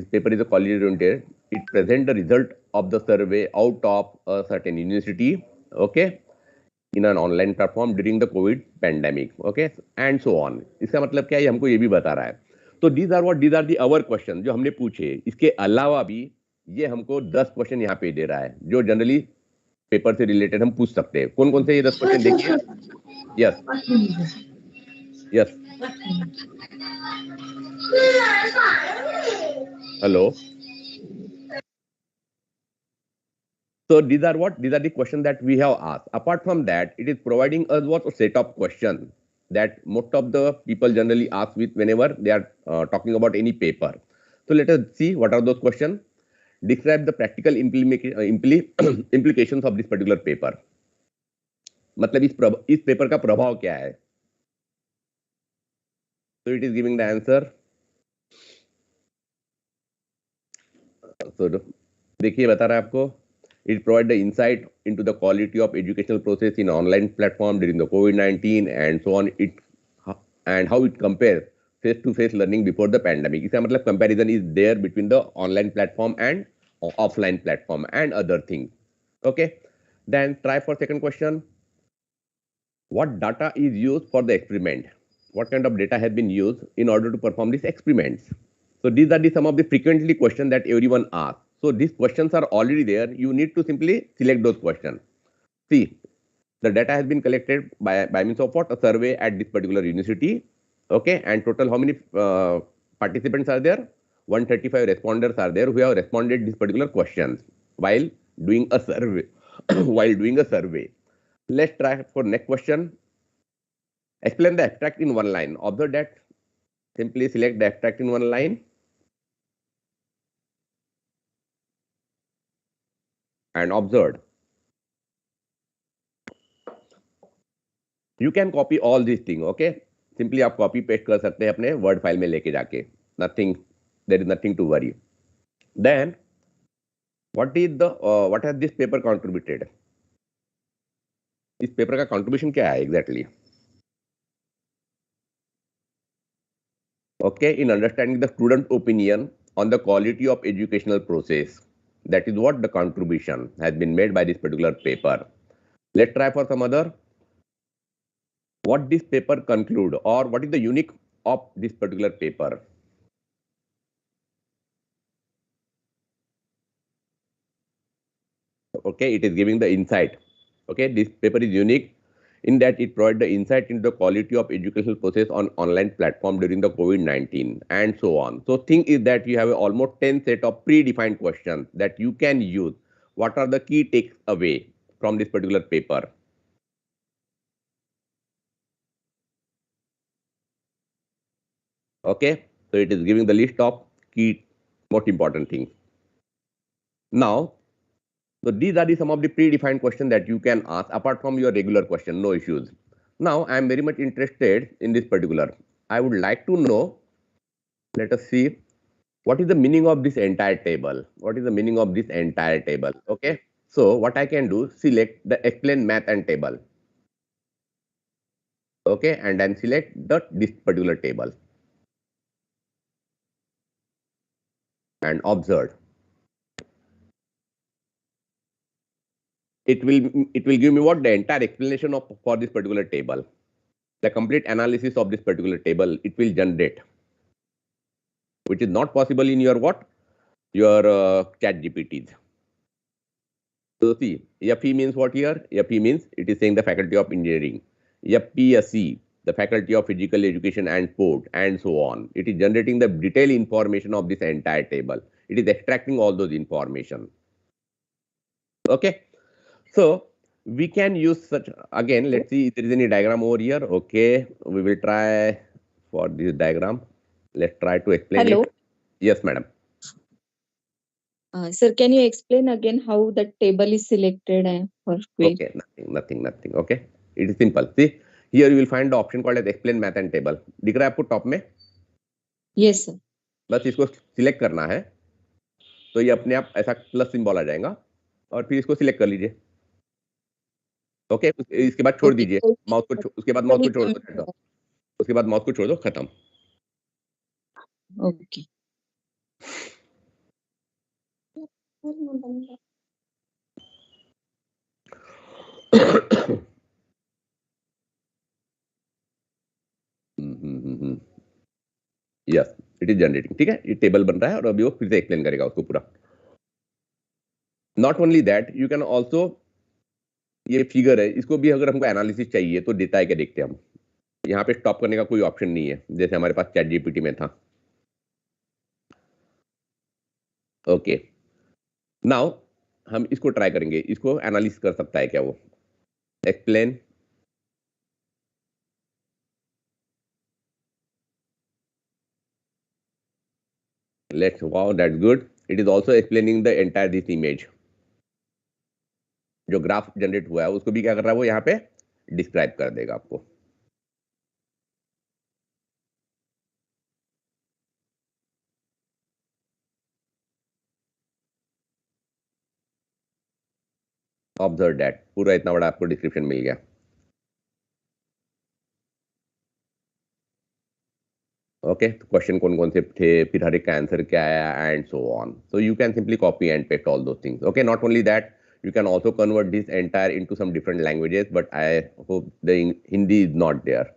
paper is a quality oriented. It presents the result of the survey out of a certain university, okay, in an online platform during the COVID pandemic, okay, and so on. इसका मतलब क्या है, हमको ये भी बता रहा है। तो these are the our question जो हमने पूछे। इसके अलावा भी ये हमको 10 क्वेश्चन यहाँ पे दे रहा है जो जनरली पेपर से रिलेटेड हम पूछ सकते हैं। कौन कौन से ये 10 क्वेश्चन देखिए। Yes yes hello. So these are what? These are the questions that we have asked. Apart from that, it is providing us what? A set of questions that most of the people generally ask with whenever they are talking about any paper. So let us see what are those questions. Describe the practical implications of this particular paper. मतलब इस paper का प्रभाव क्या है? So it is giving the answer. So देखिए बता रहा है आपको. It provides the insight into the quality of educational process in online platform during the COVID-19 and so on. And how it compares face-to-face learning before the pandemic. इसका मतलब comparison is there between the online platform and offline platform and other things. Okay. Then try for second question. What data is used for the experiment? What kind of data has been used in order to perform these experiments? So these are some of the frequently questions that everyone asks. So these questions are already there. You need to simply select those questions. See, the data has been collected by means of what? A survey at this particular university. Okay, and total how many participants are there? 135 responders are there who have responded these particular questions while doing a survey. while doing a survey. Let's try for next question. Explain the abstract in one line. Observe that. Simply select the abstract in one line. And observe. You can copy all these things, okay? Simply आप copy paste कर सकते हैं अपने word file में लेके जाके. Nothing, there is nothing to worry. Then, what has this paper contributed? इस paper का contribution क्या है exactly? Okay, in understanding the student opinion on the quality of educational process. That is what the contribution has been made by this particular paper. Let's try for some other. What this paper conclude, or what is the unique of this particular paper? Okay, it is giving the insight Okay, this paper is unique in that it provides the insight into the quality of educational process on online platform during the COVID-19 and so on. So thing is that you have almost 10 set of predefined questions that you can use. What are the key takes away from this particular paper? Okay, so it is giving the list of key most important things. Now, so these are some of the predefined questions that you can ask apart from your regular question, no issues. Now, I am very much interested in this particular. I would like to know, let us see, what is the meaning of this entire table? What is the meaning of this entire table? Okay, so what I can do, select the explain math and table. Okay, and then select this particular table and observe. It will give me what the entire explanation of for this particular table, the complete analysis of this particular table. It will generate, which is not possible in your what your ChatGPTs. So see, FE means what here? FE means it is saying the Faculty of Engineering. FPSC, the Faculty of Physical Education and Sport, and so on. It is generating the detailed information of this entire table. It is extracting all those information. Okay. So we can use such, again, let's see if there is any diagram over here. Okay, we will try for this diagram. Let's try to explain Hello. it. Yes, madam. Sir, can you explain again how the table is selected for quiz? Okay, nothing. Okay, it is simple. See, here you will find the option called as explain math and table. दिख रहा है आपको top में? Yes, sir. बस इसको select करना है, तो ये अपने आप ऐसा प्लस सिंबल आ जाएगा और फिर इसको सिलेक्ट कर लीजिए. ओके, इसके बाद छोड़ दीजिए माउस को, उसके बाद माउस को छोड़ दो, उसके बाद माउस को छोड़ दो, खत्म. Okay. Yes, it is generating. ठीक है, ये टेबल बन रहा है और अभी वो फिर से एक्सप्लेन करेगा उसको पूरा. Not only that, you can also, ये फिगर है, इसको भी अगर हमको एनालिसिस चाहिए तो देता है क्या, देखते हैं हम. यहाँ पे स्टॉप करने का कोई ऑप्शन नहीं है, जैसे हमारे पास चैट जीपीटी में था. ओके, नाउ हम इसको ट्राई करेंगे, इसको एनालिसिस कर सकता है क्या वो. Explain, let's, wow, that's good. It is also explaining the entire this image. जो ग्राफ जनरेट हुआ है उसको भी क्या कर रहा है वो यहाँ पे डिस्क्राइब कर देगा आपको. ऑब्जर्व दैट, पूरा इतना बड़ा आपको डिस्क्रिप्शन मिल गया. ओके, क्वेश्चन कौन कौन से थे, फिर हर एक का आंसर क्या आया, and so on. So you can simply copy and paste all those things. Okay, not only that, you can also convert this entire into some different languages, but I hope the Hindi is not there.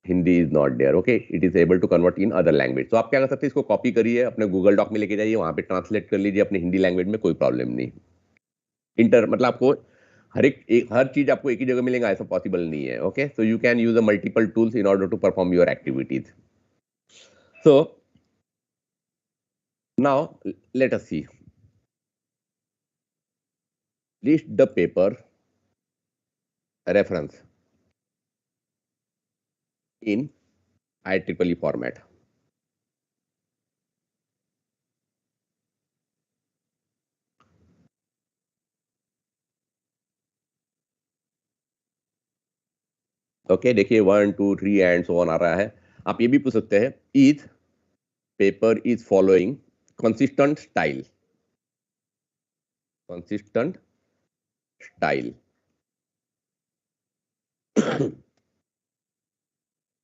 Hindi is not there. Okay, it is able to convert in other language. So आप क्या कर सकते हैं, इसको copy करिए, अपने Google dock में लेके जाइए, वहां पे ट्रांसलेट कर लीजिए अपने हिंदी लैंग्वेज में, कोई प्रॉब्लम नहीं. मतलब आपको हर चीज आपको एक ही जगह मिलेगा ऐसा पॉसिबल नहीं है. Okay, so you can use a multiple tools in order to perform your activities. So now let us see. List the paper reference in IEEE format. Okay, देखिए 1 2 3 एंड सो ऑन आ रहा है. आप ये भी पूछ सकते हैं, is paper is following consistent style. Consistent style.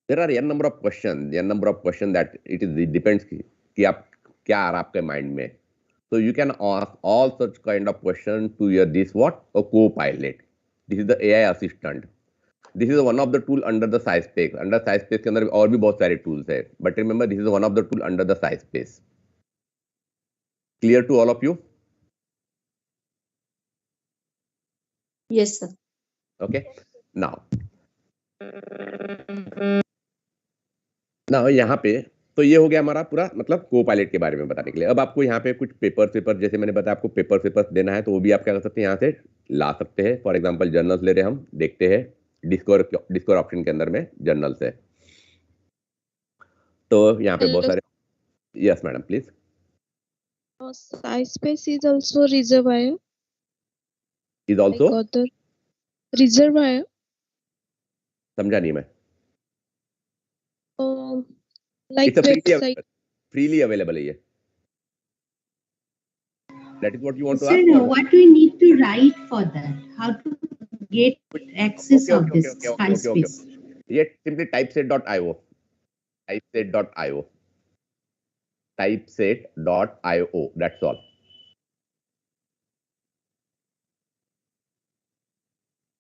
there are n number of questions that it depends कि आप क्या आ रहा है आपके माइंड में. So you can ask all such kind of questions to your this what a CoPilot. This is the AI assistant. This is one of the tool under the SciSpace. Under SciSpace के अंदर और भी बहुत सारे tools है. But remember, this is one of the tool under the SciSpace. Clear to all of you? Yes, sir. Okay. Now यहाँ पे तो ये हो गया हमारा पूरा मतलब को पायलट के बारे में बताने के लिए। अब आपको यहाँ पे कुछ पेपर जैसे मैंने बताया आपको पेपर देना है तो वो भी आप क्या कर सकते हैं यहाँ से ला सकते हैं। फॉर एग्जांपल जर्नल्स ले रहे हैं हम, देखते हैं डिस्कवर ऑप्शन के अंदर में जर्नल्स है। तो यहाँ पे बहुत सारे, yes madam please. SciSpace is also reservoir. Is also, Like other reservoir. समझा नहीं मैं। Like website. फ्रीली अवेलेबल है ये। That is what you want to Sir, ask? Or? what we need to write for that? How to get access of this SciSpace? Yeah, simply typeset.io. Typeset.io. Typeset.io. That's all.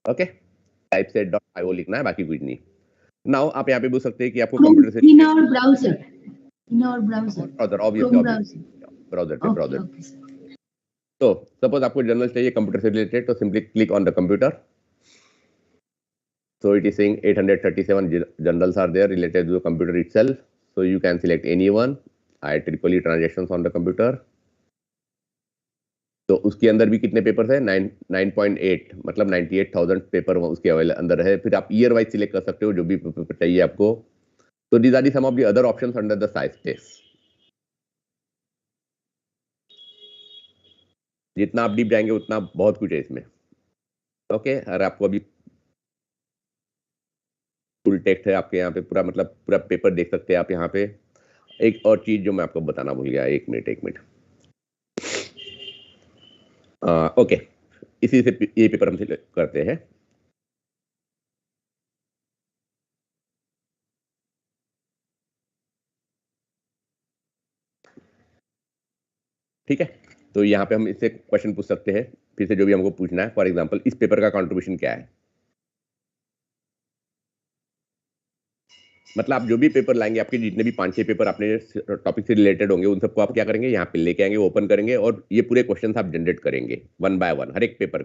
Okay. Typeset.io लिखना है, बाकी कुछ नहीं। Now आप यहाँ पे पूछ सकते हैं कि आपको कंप्यूटर से in our browser. In our browser. obviously browser. तो सपोज आपको जर्नल चाहिए कंप्यूटर से रिलेटेड, तो simply click on the computer. So it is saying 837 journals are there related to the computer itself. So you can select any one. IEEE transactions on the computer. तो उसके अंदर भी कितने papers है? 9.8 मतलब 98,000 paper उसके अंदर है. फिर आप ईयर वाइज सिलेक्ट कर सकते हो जो भी पेपर चाहिए आपको. तो these are some of the other options under the SciSpace. जितना आप डीप जाएंगे उतना बहुत कुछ है इसमें. ओके, अगर आपको अभी फुल टेक्स्ट है आपके यहाँ पे पूरा मतलब पूरा पेपर देख सकते हैं आप यहाँ पे. एक और चीज जो मैं आपको बताना भूल गया, एक मिनट. ओके, इसी से ये पेपर हम करते हैं. ठीक है, तो यहाँ पे हम इससे क्वेश्चन पूछ सकते हैं फिर से जो भी हमको पूछना है. फॉर एग्जांपल इस पेपर का कंट्रीब्यूशन क्या है, मतलब आप जो भी पेपर लाएंगे आपके जितने भी 5-6 पेपर अपने टॉपिक से रिलेटेड होंगे उन सबको आप क्या करेंगे यहाँ पे लेके आएंगे, ओपन करेंगे और ये पूरे क्वेश्चंस आप जनरेट करेंगे 1 बाय 1 हर एक पेपर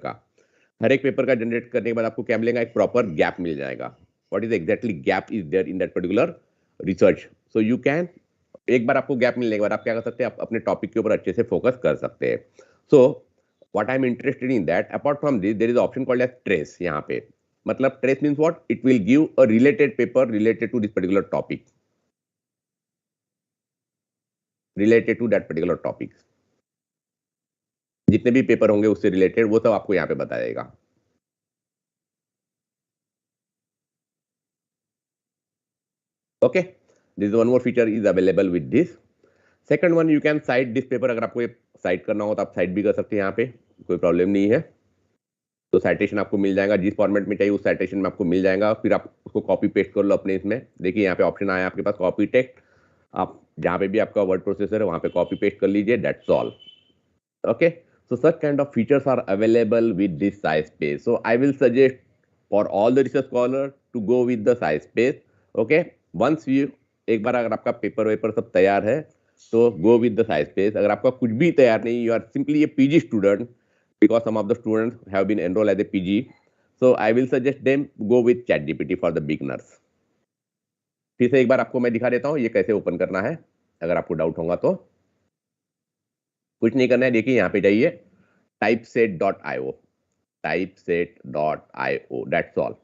का जनरेट करने के बाद आपको क्या मिलेगा, एक प्रॉपर गैप मिल जाएगा. What is exactly gap is there in that particular research. So you can, एक बार आपको गैप मिलने के बाद आप क्या कर सकते हैं, आप अपने टॉपिक के ऊपर अच्छे से फोकस कर सकते हैं. So what I am interested in that, apart from this there is option called as trace. यहाँ पे मतलब trace means what, it will give a related paper related to this particular topic, related to that particular topic. जितने भी paper होंगे उससे related वो सब आपको यहाँ पे बताएगा. Okay, this one more feature is available with this. Second one, you can site this paper. अगर आपको साइट करना हो तो आप साइट भी कर सकते हैं, यहाँ पे कोई प्रॉब्लम नहीं है. तो साइटेशन आपको मिल जाएगा, जिस फॉर्मेट में चाहिए उस साइटेशन में आपको मिल जाएगा. फिर आप उसको कॉपी पेस्ट कर लो अपने इसमें. देखिए यहाँ पे ऑप्शन आया आपके पास कॉपी टेक्स्ट, आप जहाँ पे भी आपका वर्ड प्रोसेसर है वहाँ पे कॉपी पेस्ट कर लीजिए, that's all. Okay, so such kind of features are available with this SciSpace. So I will suggest for all the research scholar to go with the SciSpace. Okay, once you एक बार अगर आपका paper vapour सब तैयार है तो go with the SciSpace. अगर आपका कुछ भी तैयार नहीं, you are simply a PG student, because some of the students have been enrolled as a PG, so I will suggest them go with ChatGPT for the beginners. फिर से एक बार आपको मैं दिखा देता हूँ ये कैसे ओपन करना है, अगर आपको डाउट होगा तो. कुछ नहीं करना है, देखिए यहाँ पे जाइए typeset.io, typeset.io, दैट्स ऑल.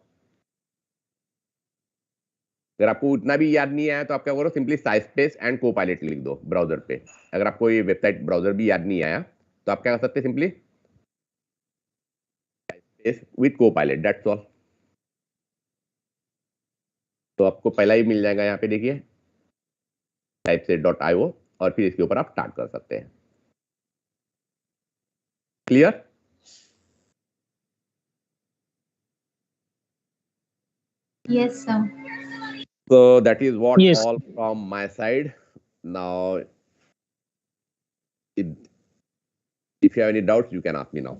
अगर आपको उतना भी याद नहीं आया तो आप क्या करो, सिंपली SciSpace एंड CoPilot लिख दो ब्राउजर पे. अगर आपको ये वेबसाइट ब्राउजर भी याद नहीं आया तो आप क्या कर सकते हैं, simply SciSpace with CoPilot, that's all. तो आपको पहला ही मिल जाएगा यहाँ पे, देखिए typeset.io, और फिर इसके ऊपर आप स्टार्ट कर सकते हैं. Clear? Yes, sir. So that is what Yes. all from my side. Now, if you have any doubts, you can ask me now.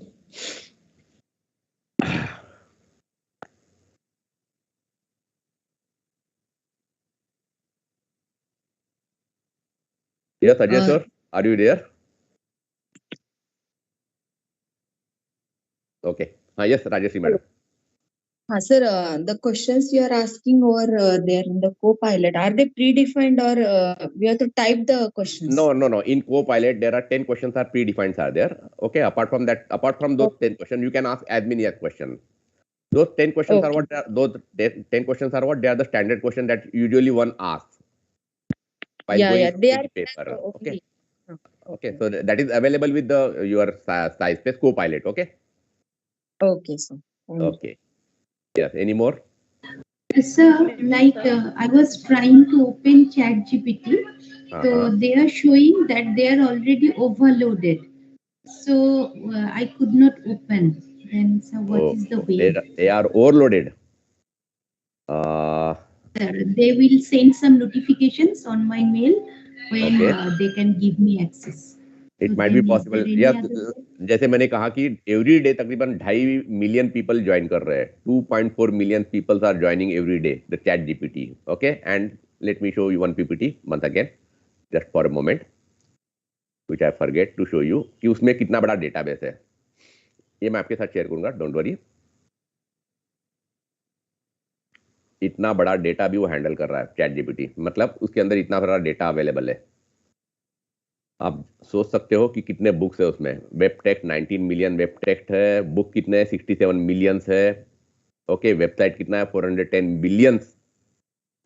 Yes, Ajay sir, are you there? Okay. Yes, Rajeshri madam. Sir, the questions you are asking over there in the CoPilot, are they predefined or we have to type the questions? No. In CoPilot, there are 10 questions are predefined are there. Okay. Apart from that, apart from those 10 questions, you can ask as many as questions. Those 10 questions are Okay. what those 10 questions are what they are the standard question that usually one asks while Yeah, going yeah, they through are the paper. Okay. okay. Okay. So that is available with the your SciSpace CoPilot. Okay. Okay, sir. Okay. Yes. Any more? Sir, like I was trying to open ChatGPT, so they are showing that they are already overloaded. So I could not open. Then, so what is the way? They are overloaded. They will send some notifications on my mail when Okay. they can give me access. It So might be then is there possible. any Yes. other way? जैसे मैंने कहा कि every day तकरीबन 2.5 million people join कर रहे हैं. 2.4 million peoples are joining every day the chat GPT. Okay. And let me show you one PPT once again just for a moment which I forget to show you कि उसमें कितना बड़ा database है. ये मैं आपके साथ शेयर करूंगा, डोंट वरी. इतना बड़ा डेटा भी वो हैंडल कर रहा है चैट जीपीटी, मतलब उसके अंदर इतना बड़ा डेटा अवेलेबल है. आप सोच सकते हो कि कितने बुक्स है उसमें. Web text 19 million web text है. बुक कितने हैं? 67 मिलियंस है. ओके. वेबसाइट कितना है? 410 बिलियंस.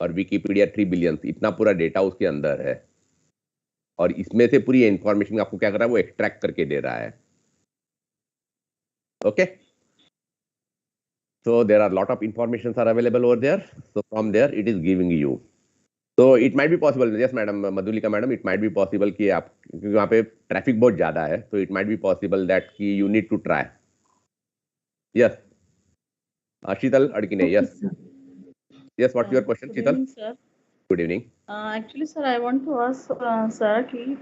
और विकिपीडिया 3 बिलियंस. इतना पूरा डेटा उसके अंदर है और इसमें से पूरी इंफॉर्मेशन आपको क्या कर रहा है? वो एक्सट्रैक्ट करके दे रहा है. Okay. So there are a lot of informations are available over there. So from there it is giving you. So it might be possible. Yes, madam, Madhulika madam, it might be possible कि आप क्योंकि वहाँ पे traffic बहुत ज्यादा है, so it might be possible that कि you need to try. Yes. Sheetal Adkine, yes. Sir. Yes, what's your question, Good Sheetal? evening, sir. Good evening. Actually, sir, I want to ask, sir, ki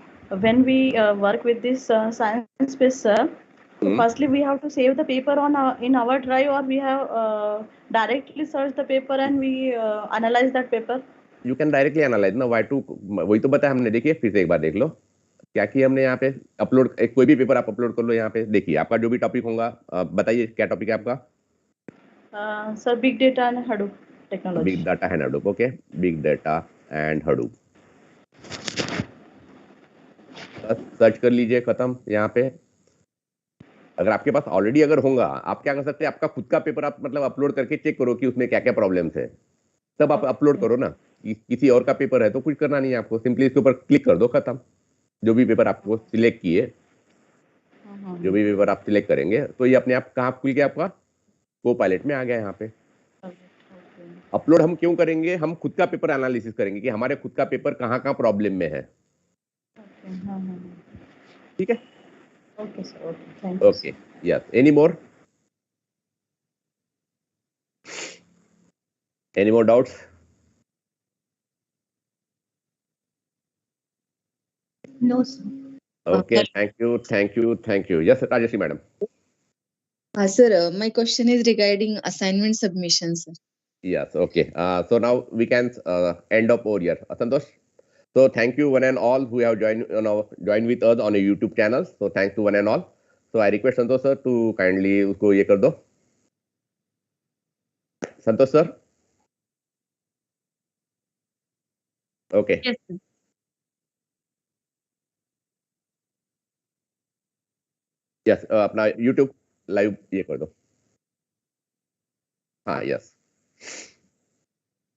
when we work with this science space, sir, so firstly we have to save the paper on in our drive, or we have directly search the paper and we analyze that paper. You can directly analyze ना. Why to वही तो बताया हमने. देखिए फिर से एक बार देख लो क्या किया हमने यहाँ पे. अपलोड कोई भी पेपर आप अपलोड कर लो यहाँ पे. देखिए आपका जो भी टॉपिक होगा, बताइए क्या टॉपिक है आपका. Sir, big data and Hadoop technology. Big data and Hadoop. Okay. Big data and Hadoop. Search कर लीजिए. खत्म. यहाँ पे अगर आपके पास ऑलरेडी अगर होगा, आप क्या कर सकते हैं? आपका खुद का पेपर आप मतलब अपलोड करके चेक करो कि उसमें क्या क्या प्रॉब्लम्स है. तब आप अपलोड करो ना. किसी और का पेपर है तो कुछ करना नहीं है आपको. सिंपली इसके ऊपर क्लिक कर दो. खत्म. जो भी पेपर आपको सिलेक्ट किए, जो भी पेपर आप सिलेक्ट करेंगे तो ये अपने आप कहाँ खुल गया? आपका कोपायलट में आ गया. यहाँ पे अपलोड हम क्यों करेंगे? हम खुद का पेपर एनालिसिस करेंगे कि हमारे खुद का पेपर कहाँ कहाँ प्रॉब्लम में है. ठीक है. Okay, sir. Okay. Thank you. Okay. Yes. Any more? Any more doubts? No, sir. Okay. Thank you. Thank you. Thank you. Yes, Rajeshri madam. Sir, my question is regarding assignment submission, sir. Yes. Okay. So now we can end up over here. Santosh. So thank you one and all who have joined with us on a YouTube channel. So thanks to one and all. So I request Santosh sir to kindly उसको ये कर दो. Santosh sir. Okay. Yes, sir. Yes. अपना YouTube live ये कर दो. हाँ. Yes.